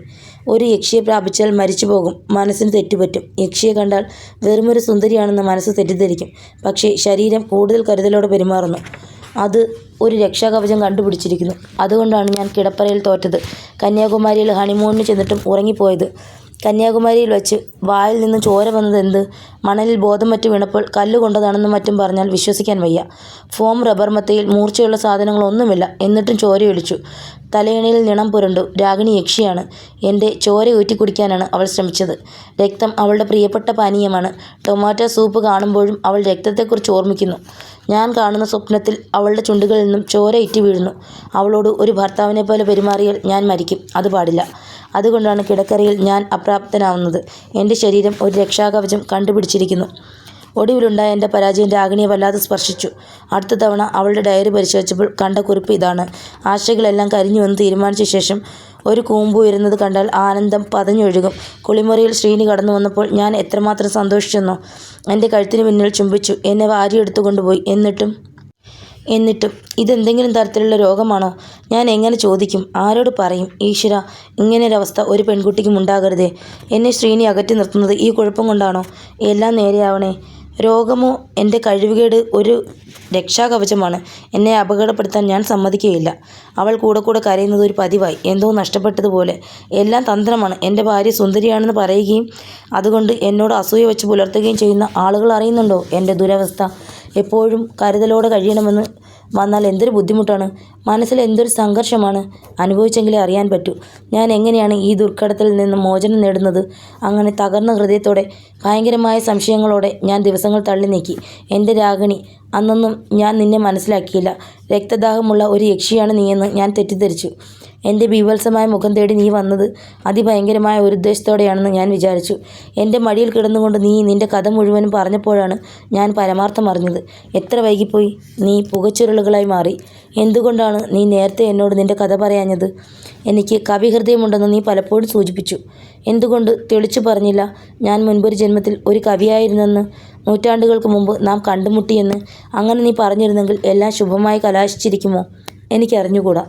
ഒരു യക്ഷിയെ പ്രാപിച്ചാൽ മരിച്ചു പോകും. മനസ്സിന് തെറ്റുപറ്റും. യക്ഷിയെ കണ്ടാൽ വെറുമൊരു സുന്ദരിയാണെന്ന് മനസ്സ് തെറ്റിദ്ധരിക്കും. പക്ഷേ ശരീരം കൂടുതൽ കരുതലോടെ പെരുമാറുന്നു. അത് ഒരു രക്ഷാകവചം കണ്ടുപിടിച്ചിരിക്കുന്നു. അതുകൊണ്ടാണ് ഞാൻ കിടപ്പറയിൽ തോറ്റത്. കന്യാകുമാരിയിൽ ഹണിമൂണിന് ചെന്നിട്ടും ഉറങ്ങിപ്പോയത്. കന്യാകുമാരിയിൽ വച്ച് വായിൽ നിന്ന് ചോര വന്നത് എന്ത്? മണലിൽ ബോധം മറ്റു വീണപ്പോൾ കല്ല് കൊണ്ടതാണെന്നും മറ്റും പറഞ്ഞാൽ വിശ്വസിക്കാൻ വയ്യ. ഫോം റബ്ബർ മത്തയിൽ മൂർച്ചയുള്ള സാധനങ്ങളൊന്നുമില്ല. എന്നിട്ടും ചോരയൊലിച്ചു. തലയണയിൽ നിണം പുരണ്ടു. രാഗിണി യക്ഷിയാണ്. എൻ്റെ ചോര ഊറ്റി കുടിക്കാനാണ് അവൾ ശ്രമിച്ചത്. രക്തം അവളുടെ പ്രിയപ്പെട്ട പാനീയമാണ്. ടൊമാറ്റോ സൂപ്പ് കാണുമ്പോഴും അവൾ രക്തത്തെക്കുറിച്ച് ഓർമ്മിക്കുന്നു. ഞാൻ കാണുന്ന സ്വപ്നത്തിൽ അവളുടെ ചുണ്ടുകളിൽ നിന്നും ചോര ഇറ്റി വീഴുന്നു. അവളോട് ഒരു ഭർത്താവിനെ പോലെ പെരുമാറിയാൽ ഞാൻ മരിക്കും. അത് പാടില്ല. അതുകൊണ്ടാണ് കിടക്കറയിൽ ഞാൻ അപ്രാപ്തനാവുന്നത്. എൻ്റെ ശരീരം ഒരു രക്ഷാകവചം കണ്ടുപിടിച്ചിരിക്കുന്നു. ഒടുവിലുണ്ടായ എൻ്റെ പരാജയം രാഗിണിയെ വല്ലാതെ സ്പർശിച്ചു. അടുത്ത തവണ അവളുടെ ഡയറി പരിശോധിച്ചപ്പോൾ കണ്ട കുറിപ്പ് ഇതാണ്. ആശകളെല്ലാം കരിഞ്ഞുവെന്ന് തീരുമാനിച്ച ശേഷം ഒരു കൂമ്പ് ഉയരുന്നത് കണ്ടാൽ ആനന്ദം പതഞ്ഞൊഴുകും. കുളിമുറിയിൽ ശ്രീനി കടന്നു വന്നപ്പോൾ ഞാൻ എത്രമാത്രം സന്തോഷിച്ചെന്നോ. എൻ്റെ കഴുത്തിന് പിന്നിൽ ചുംബിച്ചു. എന്നെ വാരിയെടുത്തു കൊണ്ടുപോയി. എന്നിട്ടും എന്നിട്ടും ഇതെന്തെങ്കിലും തരത്തിലുള്ള രോഗമാണോ? ഞാൻ എങ്ങനെ ചോദിക്കും? ആരോട് പറയും? ഈശ്വരാ, ഇങ്ങനെയൊരവസ്ഥ ഒരു പെൺകുട്ടിക്കും ഉണ്ടാകരുതേ. എന്നെ ശ്രീനി അകറ്റി നിർത്തുന്നത് ഈ കുഴപ്പം കൊണ്ടാണോ? എല്ലാം നേരെയാവണേ. രോഗമോ എൻ്റെ കഴിവുകേട് ഒരു രക്ഷാകവചമാണ്. എന്നെ അപകടപ്പെടുത്താൻ ഞാൻ സമ്മതിക്കുകയില്ല. അവൾ കൂടെ കൂടെ കരയുന്നത് ഒരു പതിവായി. എന്തോ നഷ്ടപ്പെട്ടതുപോലെ. എല്ലാം തന്ത്രമാണ്. എൻ്റെ ഭാര്യ സുന്ദരിയാണെന്ന് പറയുകയും അതുകൊണ്ട് എന്നോട് അസൂയ വെച്ച് പുലർത്തുകയും ചെയ്യുന്ന ആളുകൾ അറിയുന്നുണ്ടോ എൻ്റെ ദുരവസ്ഥ? എപ്പോഴും കരുതലോടെ കഴിയണമെന്ന് വന്നാൽ എന്തൊരു ബുദ്ധിമുട്ടാണ്. മനസ്സിൽ എന്തൊരു സംഘർഷമാണ്. അനുഭവിച്ചെങ്കിലേ അറിയാൻ പറ്റൂ. ഞാൻ എങ്ങനെയാണ് ഈ ദുർഘടത്തിൽ നിന്ന് മോചനം നേടുന്നത്? അങ്ങനെ തകർന്ന ഹൃദയത്തോടെ ഭയങ്കരമായ സംശയങ്ങളോടെ ഞാൻ ദിവസങ്ങൾ തള്ളി നീക്കി. എൻ്റെ രാഗിണി, അന്നൊന്നും ഞാൻ നിന്നെ മനസ്സിലാക്കിയില്ല. രക്തദാഹമുള്ള ഒരു യക്ഷിയാണ് നീയെന്ന് ഞാൻ തെറ്റിദ്ധരിച്ചു. എൻ്റെ ബീഭത്സമായ മുഖം തേടി നീ വന്നത് അതിഭയങ്കരമായ ഒരു ഉദ്ദേശത്തോടെയാണെന്ന് ഞാൻ വിചാരിച്ചു. എൻ്റെ മടിയിൽ കിടന്നുകൊണ്ട് നീ നിൻ്റെ കഥ മുഴുവനും പറഞ്ഞപ്പോഴാണ് ഞാൻ പരമാർത്ഥം അറിഞ്ഞത്. എത്ര വൈകിപ്പോയി. നീ പുകച്ചുരുളുകളായി മാറി. എന്തുകൊണ്ടാണ് നീ നേരത്തെ എന്നോട് നിൻ്റെ കഥ പറയാഞ്ഞത്? എനിക്ക് കവിഹൃദയമുണ്ടെന്ന് നീ പലപ്പോഴും സൂചിപ്പിച്ചു. എന്തുകൊണ്ട് തെളിച്ചു പറഞ്ഞില്ല? ഞാൻ മുൻപൊരു ജന്മത്തിൽ ഒരു കവിയായിരുന്നെന്ന്, നൂറ്റാണ്ടുകൾക്ക് മുമ്പ് നാം കണ്ടുമുട്ടിയെന്ന്. അങ്ങനെ നീ പറഞ്ഞിരുന്നെങ്കിൽ എല്ലാം ശുഭമായി കലാശിച്ചിരിക്കുമോ? എനിക്കറിഞ്ഞുകൂടാ.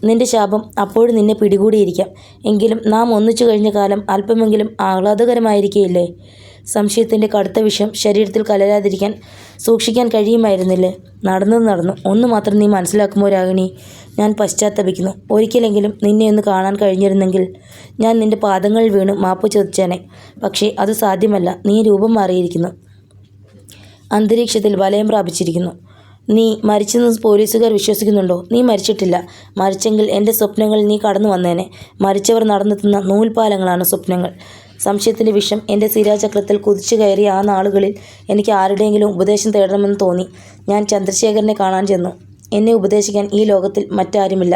നിന്റെ ശാപം അപ്പോഴും നിന്നെ പിടികൂടിയിരിക്കാം. എങ്കിലും നാം ഒന്നിച്ചു കഴിഞ്ഞ കാലം അല്പമെങ്കിലും ആഹ്ലാദകരമായിരിക്കുകയില്ലേ? സംശയത്തിൻ്റെ കടുത്ത വിഷം ശരീരത്തിൽ കലരാതിരിക്കാൻ സൂക്ഷിക്കാൻ കഴിയുമായിരുന്നില്ലേ? നടന്നത് നടന്നു. ഒന്ന് മാത്രം നീ മനസ്സിലാക്കുമോ രാഗിണി? ഞാൻ പശ്ചാത്തപിക്കുന്നു. ഒരിക്കലെങ്കിലും നിന്നെ ഒന്ന് കാണാൻ കഴിഞ്ഞിരുന്നെങ്കിൽ ഞാൻ നിന്റെ പാദങ്ങളിൽ വീണ് മാപ്പ് ചോദിച്ചേനെ. പക്ഷേ അത് സാധ്യമല്ല. നീ രൂപം മാറിയിരിക്കുന്നു. അന്തരീക്ഷത്തിൽ വലയം പ്രാപിച്ചിരിക്കുന്നു. നീ മരിച്ചെന്ന് പോലീസുകാർ വിശ്വസിക്കുന്നുണ്ടോ? നീ മരിച്ചിട്ടില്ല. മരിച്ചെങ്കിൽ എൻ്റെ സ്വപ്നങ്ങളിൽ നീ കടന്നു വന്നേനെ. മരിച്ചവർ നടന്നെത്തുന്ന നൂൽപാലങ്ങളാണ് സ്വപ്നങ്ങൾ. സംശയത്തിൻ്റെ വിഷം എൻ്റെ ശിരാചക്രത്തിൽ കുതിച്ചു കയറിയ ആ നാളുകളിൽ എനിക്ക് ആരുടെയെങ്കിലും ഉപദേശം തേടണമെന്ന് തോന്നി. ഞാൻ ചന്ദ്രശേഖരനെ കാണാൻ ചെന്നു. എന്നെ ഉപദേശിക്കാൻ ഈ ലോകത്തിൽ മറ്റാരുമില്ല.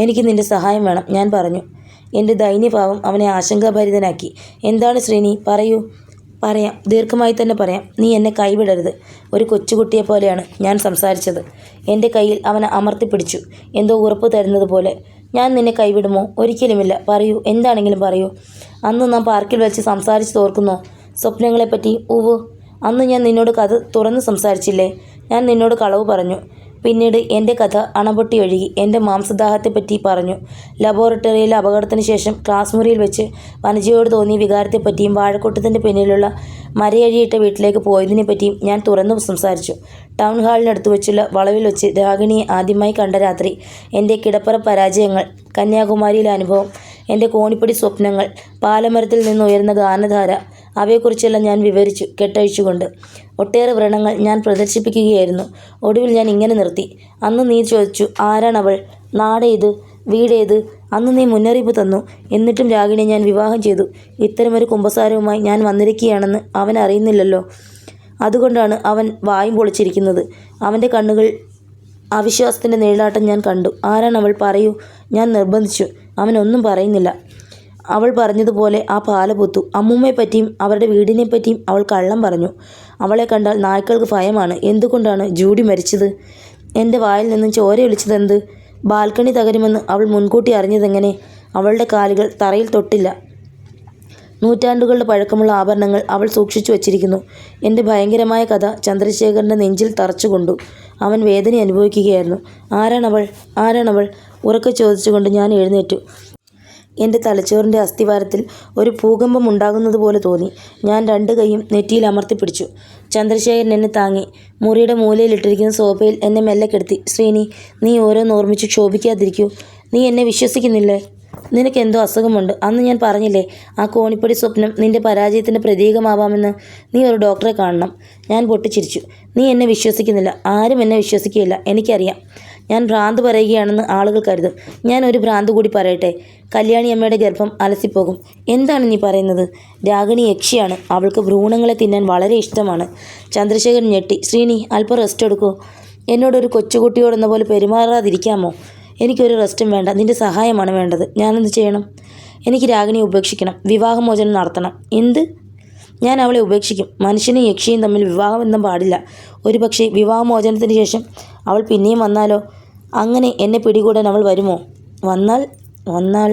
എനിക്ക് നിൻ്റെ സഹായം വേണം, ഞാൻ പറഞ്ഞു. എൻ്റെ ദൈന്യഭാവം അവനെ ആശങ്കാഭരിതനാക്കി. എന്താണ് ശ്രീനി? പറയൂ. പറയാം, ദീർഘമായി തന്നെ പറയാം. നീ എന്നെ കൈവിടരുത്. ഒരു കൊച്ചുകുട്ടിയെ പോലെയാണ് ഞാൻ സംസാരിച്ചത്. എൻ്റെ കയ്യിൽ അവനെ അമർത്തിപ്പിടിച്ചു, എന്തോ ഉറപ്പ് തരുന്നത് പോലെ. ഞാൻ നിന്നെ കൈവിടുമോ? ഒരിക്കലുമില്ല. പറയൂ, എന്താണെങ്കിലും പറയൂ. അന്ന് നാം പാർക്കിൽ വെച്ച് സംസാരിച്ച് തോർക്കുന്നോ? സ്വപ്നങ്ങളെപ്പറ്റി? ഉവ്വ്. അന്ന് ഞാൻ നിന്നോട് കഥ തുറന്ന് സംസാരിച്ചില്ലേ? ഞാൻ നിന്നോട് കളവ് പറഞ്ഞു. പിന്നീട് എൻ്റെ കഥ അണപൊട്ടി ഒഴുകി. എൻ്റെ മാംസദാഹത്തെപ്പറ്റി പറഞ്ഞു. ലബോറട്ടറിയിലെ അപകടത്തിന് ശേഷം ക്ലാസ് മുറിയിൽ വെച്ച് വനജയോട് തോന്നിയ വികാരത്തെപ്പറ്റിയും വാഴക്കൂട്ടത്തിൻ്റെ പിന്നിലുള്ള മരയഴിയിട്ട വീട്ടിലേക്ക് പോയതിനെപ്പറ്റിയും ഞാൻ തുറന്നു സംസാരിച്ചു. ടൗൺ ഹാളിനടുത്ത് വെച്ചുള്ള വളവിൽ വെച്ച് രാഗിണിയെ ആദ്യമായി കണ്ട രാത്രി, എൻ്റെ കിടപ്പറ പരാജയങ്ങൾ, കന്യാകുമാരിയിലെ അനുഭവം, എൻ്റെ കോണിപ്പടി സ്വപ്നങ്ങൾ, പാലമരത്തിൽ നിന്ന് ഉയർന്ന ഗാനധാര, അവയെക്കുറിച്ചെല്ലാം ഞാൻ വിവരിച്ചു കെട്ടഴിച്ചുകൊണ്ട്. ഒട്ടേറെ വ്രണങ്ങൾ ഞാൻ പ്രദർശിപ്പിക്കുകയായിരുന്നു. ഒടുവിൽ ഞാൻ ഇങ്ങനെ നിർത്തി. അന്ന് നീ ചോദിച്ചു, ആരാണവൾ? നാടേത്? വീടേത്? അന്ന് നീ മുന്നറിയിപ്പ് തന്നു. എന്നിട്ടും രാഗിണിയെ ഞാൻ വിവാഹം ചെയ്തു. ഇത്തരമൊരു കുമ്പസാരവുമായി ഞാൻ വന്നിരിക്കുകയാണെന്ന് അവൻ അറിയുന്നില്ലല്ലോ. അതുകൊണ്ടാണ് അവൻ വായും പൊളിച്ചിരിക്കുന്നത്. അവൻ്റെ കണ്ണുകൾ അവിശ്വാസത്തിൻ്റെ നിഴലാട്ടം ഞാൻ കണ്ടു. ആരാണവൾ? പറയൂ. ഞാൻ നിർബന്ധിച്ചു. അവനൊന്നും പറയുന്നില്ല. അവൾ പറഞ്ഞതുപോലെ ആ പാല പൊത്തു. അമ്മൂമ്മയെപ്പറ്റിയും അവരുടെ വീടിനെപ്പറ്റിയും അവൾ കള്ളം പറഞ്ഞു. അവളെ കണ്ടാൽ നായ്ക്കൾക്ക് ഭയമാണ്. എന്തുകൊണ്ടാണ് ജൂഡി മരിച്ചത്? എൻ്റെ വായിൽ നിന്നും ചോരയൊലിച്ചതെന്ത്? ബാൽക്കണി തകരുമെന്ന് അവൾ മുൻകൂട്ടി അറിഞ്ഞതെങ്ങനെ? അവളുടെ കാലുകൾ തറയിൽ തൊട്ടില്ല. നൂറ്റാണ്ടുകളുടെ പഴക്കമുള്ള ആഭരണങ്ങൾ അവൾ സൂക്ഷിച്ചു വച്ചിരിക്കുന്നു. എൻ്റെ ഭയങ്കരമായ കഥ ചന്ദ്രശേഖരൻ്റെ നെഞ്ചിൽ തറച്ചുകൊണ്ടു. അവൻ വേദന അനുഭവിക്കുകയായിരുന്നു. ആരാണവൾ? ആരാണവൾ? ഉറക്കെ ചോദിച്ചുകൊണ്ട് ഞാൻ എഴുന്നേറ്റു. എൻ്റെ തലച്ചോറിൻ്റെ അസ്ഥിവാരത്തിൽ ഒരു ഭൂകമ്പം ഉണ്ടാകുന്നത് പോലെ തോന്നി. ഞാൻ രണ്ട് കൈയും നെറ്റിയിൽ അമർത്തിപ്പിടിച്ചു. ചന്ദ്രശേഖരൻ എന്നെ താങ്ങി. മുറിയുടെ മൂലയിലിട്ടിരിക്കുന്ന സോഫയിൽ എന്നെ മെല്ലെ കിടത്തി. ശ്രീനി, നീ ഓരോന്ന് ഓർമ്മിച്ച് ക്ഷോഭിക്കാതിരിക്കൂ. നീ എന്നെ വിശ്വസിക്കുന്നില്ലേ? നിനക്കെന്തോ അസുഖമുണ്ട്. അന്ന് ഞാൻ പറഞ്ഞില്ലേ, ആ കോണിപ്പടി സ്വപ്നം നിൻ്റെ പരാജയത്തിൻ്റെ പ്രതീകമാവാമെന്ന്. നീ ഒരു ഡോക്ടറെ കാണണം. ഞാൻ പൊട്ടിച്ചിരിച്ചു. നീ എന്നെ വിശ്വസിക്കുന്നില്ല. ആരും എന്നെ വിശ്വസിക്കുകയില്ല. എനിക്കറിയാം. ഞാൻ ഭ്രാന്ത് പറയുകയാണെന്ന് ആളുകൾ കരുതും. ഞാൻ ഒരു ഭ്രാന്ത് കൂടി പറയട്ടെ. കല്യാണി അമ്മയുടെ ഗർഭം അലസിപ്പോകും. എന്താണ് നീ പറയുന്നത്? രാഗിണി യക്ഷിയാണ്. അവൾക്ക് ഭ്രൂണങ്ങളെ തിന്നാൻ വളരെ ഇഷ്ടമാണ്. ചന്ദ്രശേഖരൻ ഞെട്ടി. ശ്രീനി, അല്പം റെസ്റ്റ് എടുക്കൂ. എന്നോടൊരു കൊച്ചുകുട്ടിയോടെന്ന പോലെ പെരുമാറാതിരിക്കാമോ? എനിക്കൊരു റെസ്റ്റും വേണ്ട. നിൻ്റെ സഹായമാണ് വേണ്ടത്. ഞാനെന്ത് ചെയ്യണം? എനിക്ക് രാഗിണിയെ ഉപേക്ഷിക്കണം. വിവാഹമോചനം നടത്തണം. എന്ത്? ഞാൻ അവളെ ഉപേക്ഷിക്കും. മനുഷ്യനും യക്ഷിയും തമ്മിൽ വിവാഹബന്ധം പാടില്ല. ഒരുപക്ഷെ വിവാഹമോചനത്തിന് ശേഷം അവൾ പിന്നെയും വന്നാലോ? അങ്ങനെ എന്നെ പിടികൂടാൻ അവൾ വരുമോ? വന്നാൽ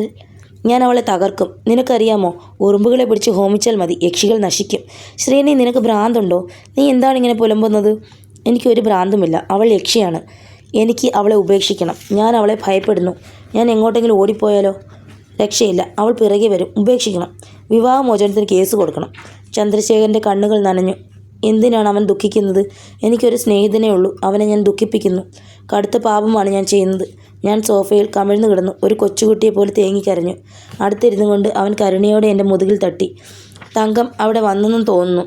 ഞാൻ അവളെ തകർക്കും. നിനക്കറിയാമോ, ഉറുമ്പുകളെ പിടിച്ച് ഹോമിച്ചാൽ മതി, യക്ഷികൾ നശിക്കും. ശ്രീനി, നിനക്ക് ഭ്രാന്തുണ്ടോ? നീ എന്താണ് ഇങ്ങനെ പുലമ്പുന്നത്? എനിക്കൊരു ഭ്രാന്തുമില്ല. അവൾ യക്ഷിയാണ്. എനിക്ക് അവളെ ഉപേക്ഷിക്കണം. ഞാൻ അവളെ ഭയപ്പെടുന്നു. ഞാൻ എങ്ങോട്ടെങ്കിലും ഓടിപ്പോയാലോ? രക്ഷയില്ല. അവൾ പിറകെ വരും. ഉപേക്ഷിക്കണം. വിവാഹമോചനത്തിന് കേസ് കൊടുക്കണം. ചന്ദ്രശേഖരൻ്റെ കണ്ണുകൾ നനഞ്ഞു. എന്തിനാണ് അവൻ ദുഃഖിക്കുന്നത്? എനിക്കൊരു സ്നേഹിതനേ ഉള്ളൂ. അവനെ ഞാൻ ദുഃഖിപ്പിക്കുന്നു. കടുത്ത പാപമാണ് ഞാൻ ചെയ്യുന്നത്. ഞാൻ സോഫയിൽ കമിഴ്ന്നു കിടന്നു. ഒരു കൊച്ചുകുട്ടിയെ പോലെ തേങ്ങിക്കരഞ്ഞു. അടുത്തിരുന്നു കൊണ്ട് അവൻ കരുണയോടെ എൻ്റെ മുതുകിൽ തട്ടി. തങ്കം അവിടെ വന്നെന്നും തോന്നുന്നു.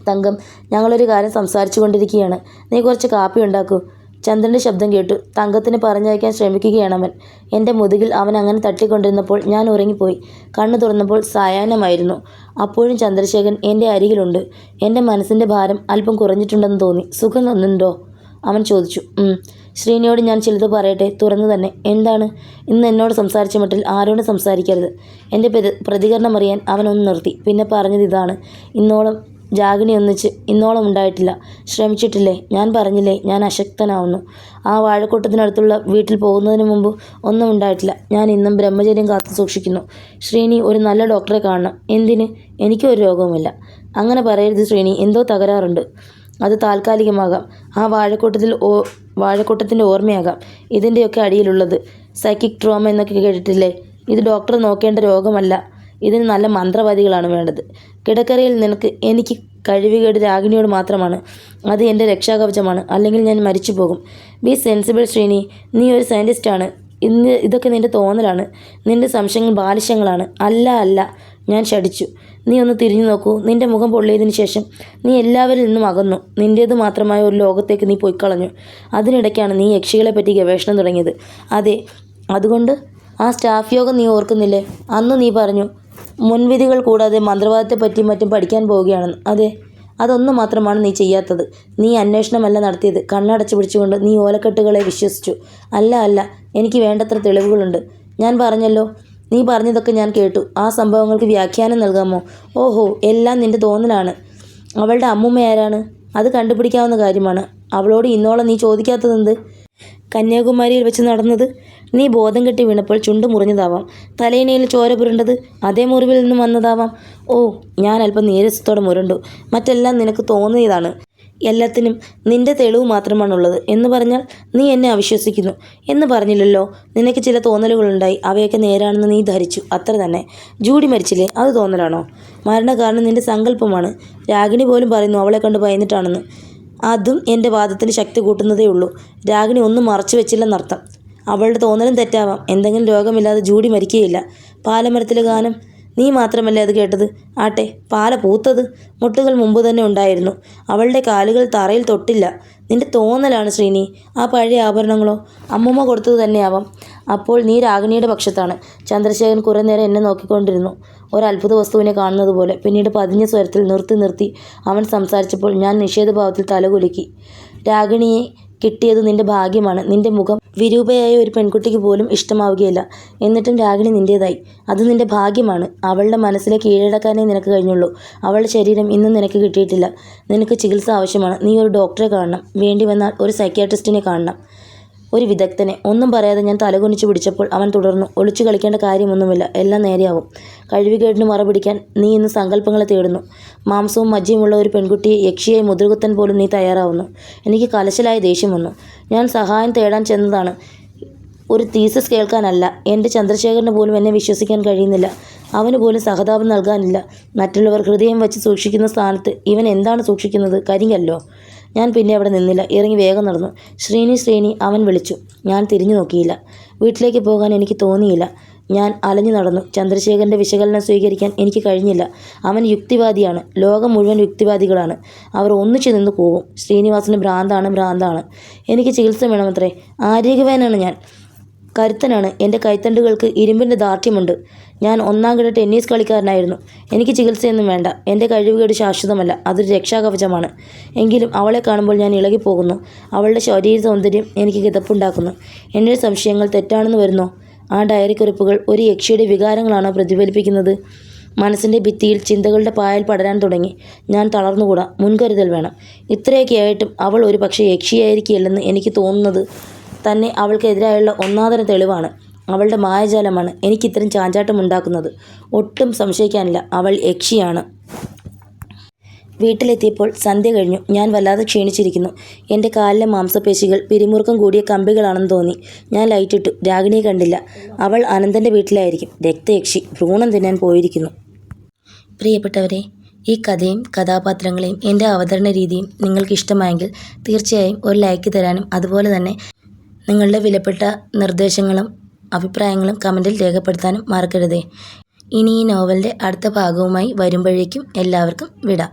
തങ്കം, ഞങ്ങളൊരു കാര്യം സംസാരിച്ചു കൊണ്ടിരിക്കുകയാണ്. നീ കുറച്ച് കാപ്പി ഉണ്ടാക്കൂ. ചന്ദ്രൻ്റെ ശബ്ദം കേട്ടു. തങ്കത്തിന് പറഞ്ഞയക്കാൻ ശ്രമിക്കുകയാണവൻ. എൻ്റെ മുതുകിൽ അവൻ അങ്ങനെ തട്ടിക്കൊണ്ടിരുന്നപ്പോൾ ഞാൻ ഉറങ്ങിപ്പോയി. കണ്ണു തുറന്നപ്പോൾ സായാഹ്നമായിരുന്നു. അപ്പോഴും ചന്ദ്രശേഖരൻ എൻ്റെ അരികിലുണ്ട്. എൻ്റെ മനസ്സിൻ്റെ ഭാരം അല്പം കുറഞ്ഞിട്ടുണ്ടെന്ന് തോന്നി. സുഖം തോന്നുന്നുണ്ടോ? അവൻ ചോദിച്ചു. ശ്രീനിയോട് ഞാൻ ചിലത് പറയട്ടെ, തുറന്നു തന്നെ. എന്താണ്? ഇന്ന് എന്നോട് സംസാരിച്ച മട്ടിൽ ആരോടും സംസാരിക്കരുത്. എൻ്റെ പ്രതികരണം അറിയാൻ അവനൊന്ന് നിർത്തി. പിന്നെ പറഞ്ഞത് ഇതാണ്. ഇന്നോളം ഉണ്ടായിട്ടില്ല. ശ്രമിച്ചിട്ടില്ലേ? ഞാൻ പറഞ്ഞില്ലേ, ഞാൻ അശക്തനാവുന്നു. ആ വാഴക്കൂട്ടത്തിനടുത്തുള്ള വീട്ടിൽ പോകുന്നതിന് മുമ്പ് ഒന്നും ഉണ്ടായിട്ടില്ല. ഞാൻ ഇന്നും ബ്രഹ്മചര്യം കാത്തു സൂക്ഷിക്കുന്നു. ശ്രീനി ഒരു നല്ല ഡോക്ടറെ കാണണം. എന്തിന്? എനിക്കൊരു രോഗവുമില്ല. അങ്ങനെ പറയരുത് ശ്രീനി. എന്തോ തകരാറുണ്ട്. അത് താൽക്കാലികമാകാം. ആ വാഴക്കൂട്ടത്തിൻ്റെ ഓർമ്മയാകാം ഇതിൻ്റെയൊക്കെ അടിയിലുള്ളത്. സൈക്കിക് ട്രോമ എന്നൊക്കെ കേട്ടിട്ടില്ലേ? ഇത് ഡോക്ടർ നോക്കേണ്ട രോഗമല്ല. ഇതിന് നല്ല മന്ത്രവാദികളാണ് വേണ്ടത്. കിടക്കറയിൽ എനിക്ക് കഴിവുകേട് രാഗിണിയോട് മാത്രമാണ്. അത് എൻ്റെ രക്ഷാകവചമാണ്. അല്ലെങ്കിൽ ഞാൻ മരിച്ചു പോകും. B sensible Sreeni. നീ ഒരു സയൻറ്റിസ്റ്റാണ്. ഇതൊക്കെ നിൻ്റെ തോന്നലാണ്. നിൻ്റെ സംശയങ്ങൾ ബാലിശങ്ങളാണ്. അല്ല. ഞാൻ ശഠിച്ചു. നീ ഒന്ന് തിരിഞ്ഞു നോക്കൂ. നിൻ്റെ മുഖം പൊള്ളിയതിന് ശേഷം നീ എല്ലാവരിൽ നിന്നും അകന്നു. നിൻ്റേത് മാത്രമായ ഒരു ലോകത്തേക്ക് നീ പോയിക്കളഞ്ഞു. അതിനിടയ്ക്കാണ് നീ യക്ഷികളെ പറ്റി ഗവേഷണം തുടങ്ങിയത്. അതെ. അതുകൊണ്ട് ആ സ്റ്റാഫ് യോഗം നീ ഓർക്കുന്നില്ലേ? അന്ന് നീ പറഞ്ഞു മുൻവിധികൾ കൂടാതെ മന്ത്രവാദത്തെപ്പറ്റിയും മറ്റും പഠിക്കാൻ പോവുകയാണെന്ന്. അതെ. അതൊന്നും മാത്രമാണ് നീ ചെയ്യാത്തത്. നീ അന്വേഷണമല്ല നടത്തിയത്. കണ്ണടച്ചു പിടിച്ചുകൊണ്ട് നീ ഓലക്കെട്ടുകളെ വിശ്വസിച്ചു. അല്ല. എനിക്ക് വേണ്ടത്ര തെളിവുകളുണ്ട്. ഞാൻ പറഞ്ഞല്ലോ. നീ പറഞ്ഞതൊക്കെ ഞാൻ കേട്ടു. ആ സംഭവങ്ങൾക്ക് വ്യാഖ്യാനം നൽകാമോ? ഓഹോ, എല്ലാം നിൻ്റെ തോന്നലാണ്. അവളുടെ അമ്മുമ്മ ആരാണ്? അത് കണ്ടുപിടിക്കാവുന്ന കാര്യമാണ്. അവളോട് ഇന്നോളം നീ ചോദിക്കാത്തതെന്ത്? കന്യാകുമാരിയിൽ വെച്ച് നടന്നത്? നീ ബോധം കെട്ടി വീണപ്പോൾ ചുണ്ട് മുറിഞ്ഞതാവാം. തലയിണയിൽ ചോര പുരണ്ടത് അതേ മുറിവിൽ നിന്നും വന്നതാവാം. ഓ, ഞാൻ അല്പം നീരസത്തോടെ മുരണ്ടു. മറ്റെല്ലാം നിനക്ക് തോന്നിയതാണ്. എല്ലാത്തിനും നിന്റെ തെളിവ് മാത്രമാണുള്ളത് എന്ന് പറഞ്ഞാൽ നീ എന്നെ അവിശ്വസിക്കുന്നു എന്ന് പറഞ്ഞില്ലല്ലോ. നിനക്ക് ചില തോന്നലുകളുണ്ടായി. അവയൊക്കെ നേരാണെന്ന് നീ ധരിച്ചു. അത്ര തന്നെ. ജൂഡി മരിച്ചില്ലേ? അത് തോന്നലാണോ? മരണകാരണം നിന്റെ സങ്കല്പമാണ്. രാഗിണി പോലും പറയുന്നു അവളെ കണ്ട് ഭയന്നിട്ടാണെന്ന്. അതും എൻ്റെ വാദത്തിന് ശക്തി കൂട്ടുന്നതേ ഉള്ളൂ. രാഗിണി ഒന്നും മറച്ചു വെച്ചില്ലെന്നർത്ഥം. അവളുടെ തോന്നലും തെറ്റാവാം. എന്തെങ്കിലും രോഗമില്ലാതെ ജൂഡി മരിക്കുകയില്ല. പാലമരത്തിലെ ഗാനം നീ മാത്രമല്ലേ അത് കേട്ടത്? ആട്ടെ, പാല പൂത്തത് മുട്ടുകൾ മുമ്പ് തന്നെ ഉണ്ടായിരുന്നു. അവളുടെ കാലുകൾ തറയിൽ തൊട്ടില്ല. നിന്റെ തോന്നലാണ് ശ്രീനി. ആ പഴയ ആഭരണങ്ങളോ? അമ്മൂമ്മ കൊടുത്തത് തന്നെയാവാം. അപ്പോൾ നീ രാഗിണിയുടെ പക്ഷത്താണ്. ചന്ദ്രശേഖരൻ കുറേ നേരം എന്നെ നോക്കിക്കൊണ്ടിരുന്നു, ഒരത്ഭുത വസ്തുവിനെ കാണുന്നത് പോലെ. പിന്നീട് പതിഞ്ഞ സ്വരത്തിൽ നിർത്തി അവൻ സംസാരിച്ചപ്പോൾ ഞാൻ നിഷേധഭാവത്തിൽ തലകുലുക്കി. രാഗിണിയെ കിട്ടിയത് നിന്റെ ഭാഗ്യമാണ്. നിന്റെ മുഖം വിരൂപയായ ഒരു പെൺകുട്ടിക്ക് പോലും ഇഷ്ടമാവുകയില്ല. എന്നിട്ടും രാഗിണി നിൻ്റേതായി. അത് നിന്റെ ഭാഗ്യമാണ്. അവളുടെ മനസ്സിലെ കീഴടക്കാനേ നിനക്ക് കഴിഞ്ഞുള്ളൂ. അവളുടെ ശരീരം ഇന്നും നിനക്ക് കിട്ടിയിട്ടില്ല. നിനക്ക് ചികിത്സ ആവശ്യമാണ്. നീ ഒരു ഡോക്ടറെ കാണണം. വേണ്ടി വന്നാൽ ഒരു സൈക്യാട്രിസ്റ്റിനെ കാണണം, ഒരു വിദഗ്ധനെ. ഒന്നും പറയാതെ ഞാൻ തലകുനിച്ചു പിടിച്ചപ്പോൾ അവൻ തുടർന്നു. ഒളിച്ചു കളിക്കേണ്ട കാര്യമൊന്നുമില്ല. എല്ലാം നേരെയാവും. കഴിവുകേടിന് മറപിടിക്കാൻ നീ ഇന്ന് സങ്കല്പങ്ങളെ തേടുന്നു. മാംസവും മജ്ജയുമുള്ള ഒരു പെൺകുട്ടിയെ യക്ഷിയായി മുദ്രകുത്താൻ പോലും നീ തയ്യാറാവുന്നു. എനിക്ക് കലശലായ ദേഷ്യം വന്നു. ഞാൻ സഹായം തേടാൻ ചെന്നതാണ്, ഒരു തീസിസ് കേൾക്കാനല്ല. എൻ്റെ ചന്ദ്രശേഖരന് പോലും എന്നെ വിശ്വസിക്കാൻ കഴിയുന്നില്ല. അവന് പോലും സഹതാപം നൽകാനില്ല. മറ്റുള്ളവർ ഹൃദയം വച്ച് സൂക്ഷിക്കുന്ന സ്ഥാനത്ത് ഇവൻ എന്താണ് സൂക്ഷിക്കുന്നത്? കരിങ്കല്ലോ. ഞാൻ പിന്നെ അവിടെ നിന്നില്ല. ഇറങ്ങി വേഗം നടന്നു. ശ്രീനി അവൻ വിളിച്ചു. ഞാൻ തിരിഞ്ഞു നോക്കിയില്ല. വീട്ടിലേക്ക് പോകാൻ എനിക്ക് തോന്നിയില്ല. ഞാൻ അലഞ്ഞു നടന്നു. ചന്ദ്രശേഖരൻ്റെ വിശകലനം സ്വീകരിക്കാൻ എനിക്ക് കഴിഞ്ഞില്ല. അവൻ യുക്തിവാദിയാണ്. ലോകം മുഴുവൻ യുക്തിവാദികളാണ്. അവർ ഒന്നിച്ചു നിന്ന് പോകും. ശ്രീനിവാസന് ഭ്രാന്താണ്. എനിക്ക് ചികിത്സ വേണമത്രേ. ആരോഗ്യവാനാണ് ഞാൻ. കരുത്തനാണ്. എൻ്റെ കൈത്തണ്ടുകൾക്ക് ഇരുമ്പിൻ്റെ ദാർഢ്യമുണ്ട്. ഞാൻ ഒന്നാംകിട ടെന്നീസ് കളിക്കാരനായിരുന്നു. എനിക്ക് ചികിത്സയൊന്നും വേണ്ട. എൻ്റെ കഴിവുകേട് ശാശ്വതമല്ല. അതൊരു രക്ഷാകവചമാണ്. എങ്കിലും അവളെ കാണുമ്പോൾ ഞാൻ ഇളകിപ്പോകുന്നു. അവളുടെ ശരീര സൗന്ദര്യം എനിക്ക് കിതപ്പുണ്ടാക്കുന്നു. എൻ്റെ സംശയങ്ങൾ തെറ്റാണെന്ന് വരുന്നോ? ആ ഡയറി കുറിപ്പുകൾ ഒരു യക്ഷിയുടെ വികാരങ്ങളാണോ പ്രതിഫലിപ്പിക്കുന്നത്? മനസ്സിൻ്റെ ഭിത്തിയിൽ ചിന്തകളുടെ പായൽ പടരാൻ തുടങ്ങി. ഞാൻ തളർന്നുകൂടാ. മുൻകരുതൽ വേണം. ഇത്രയൊക്കെ ആയിട്ടും അവൾ ഒരു പക്ഷേ യക്ഷിയായിരിക്കില്ലെന്ന് എനിക്ക് തോന്നുന്നത് തന്നെ അവൾക്കെതിരായുള്ള ഒന്നാന്തരം തെളിവാണ്. അവളുടെ മായാജാലമാണ് എനിക്കിത്തരം ചാഞ്ചാട്ടം ഉണ്ടാക്കുന്നത്. ഒട്ടും സംശയിക്കാനില്ല. അവൾ യക്ഷിയാണ്. വീട്ടിലെത്തിയപ്പോൾ സന്ധ്യ കഴിഞ്ഞു. ഞാൻ വല്ലാതെ ക്ഷീണിച്ചിരിക്കുന്നു. എൻ്റെ കാലിലെ മാംസപേശികൾ പിരിമുറുക്കം കൂടിയ കമ്പികളാണെന്ന് തോന്നി. ഞാൻ ലൈറ്റിട്ടു. രാഗിണിയെ കണ്ടില്ല. അവൾ അനന്തൻ്റെ വീട്ടിലായിരിക്കും. രക്തയക്ഷി ഭ്രൂണം തിന്നാൻ പോയിരിക്കുന്നു. പ്രിയപ്പെട്ടവരെ, ഈ കഥയും കഥാപാത്രങ്ങളെയും എൻ്റെ അവതരണ രീതിയും നിങ്ങൾക്ക് ഇഷ്ടമായെങ്കിൽ തീർച്ചയായും ഒരു ലൈക്ക് തരാനും അതുപോലെ തന്നെ നിങ്ങളുടെ വിലപ്പെട്ട നിർദ്ദേശങ്ങളും അഭിപ്രായങ്ങളും കമൻറ്റിൽ രേഖപ്പെടുത്താനും മറക്കരുതേ. ഇനി ഈ നോവലിൻ്റെ അടുത്ത ഭാഗവുമായി വരുമ്പോഴേക്കും എല്ലാവർക്കും വിടാം.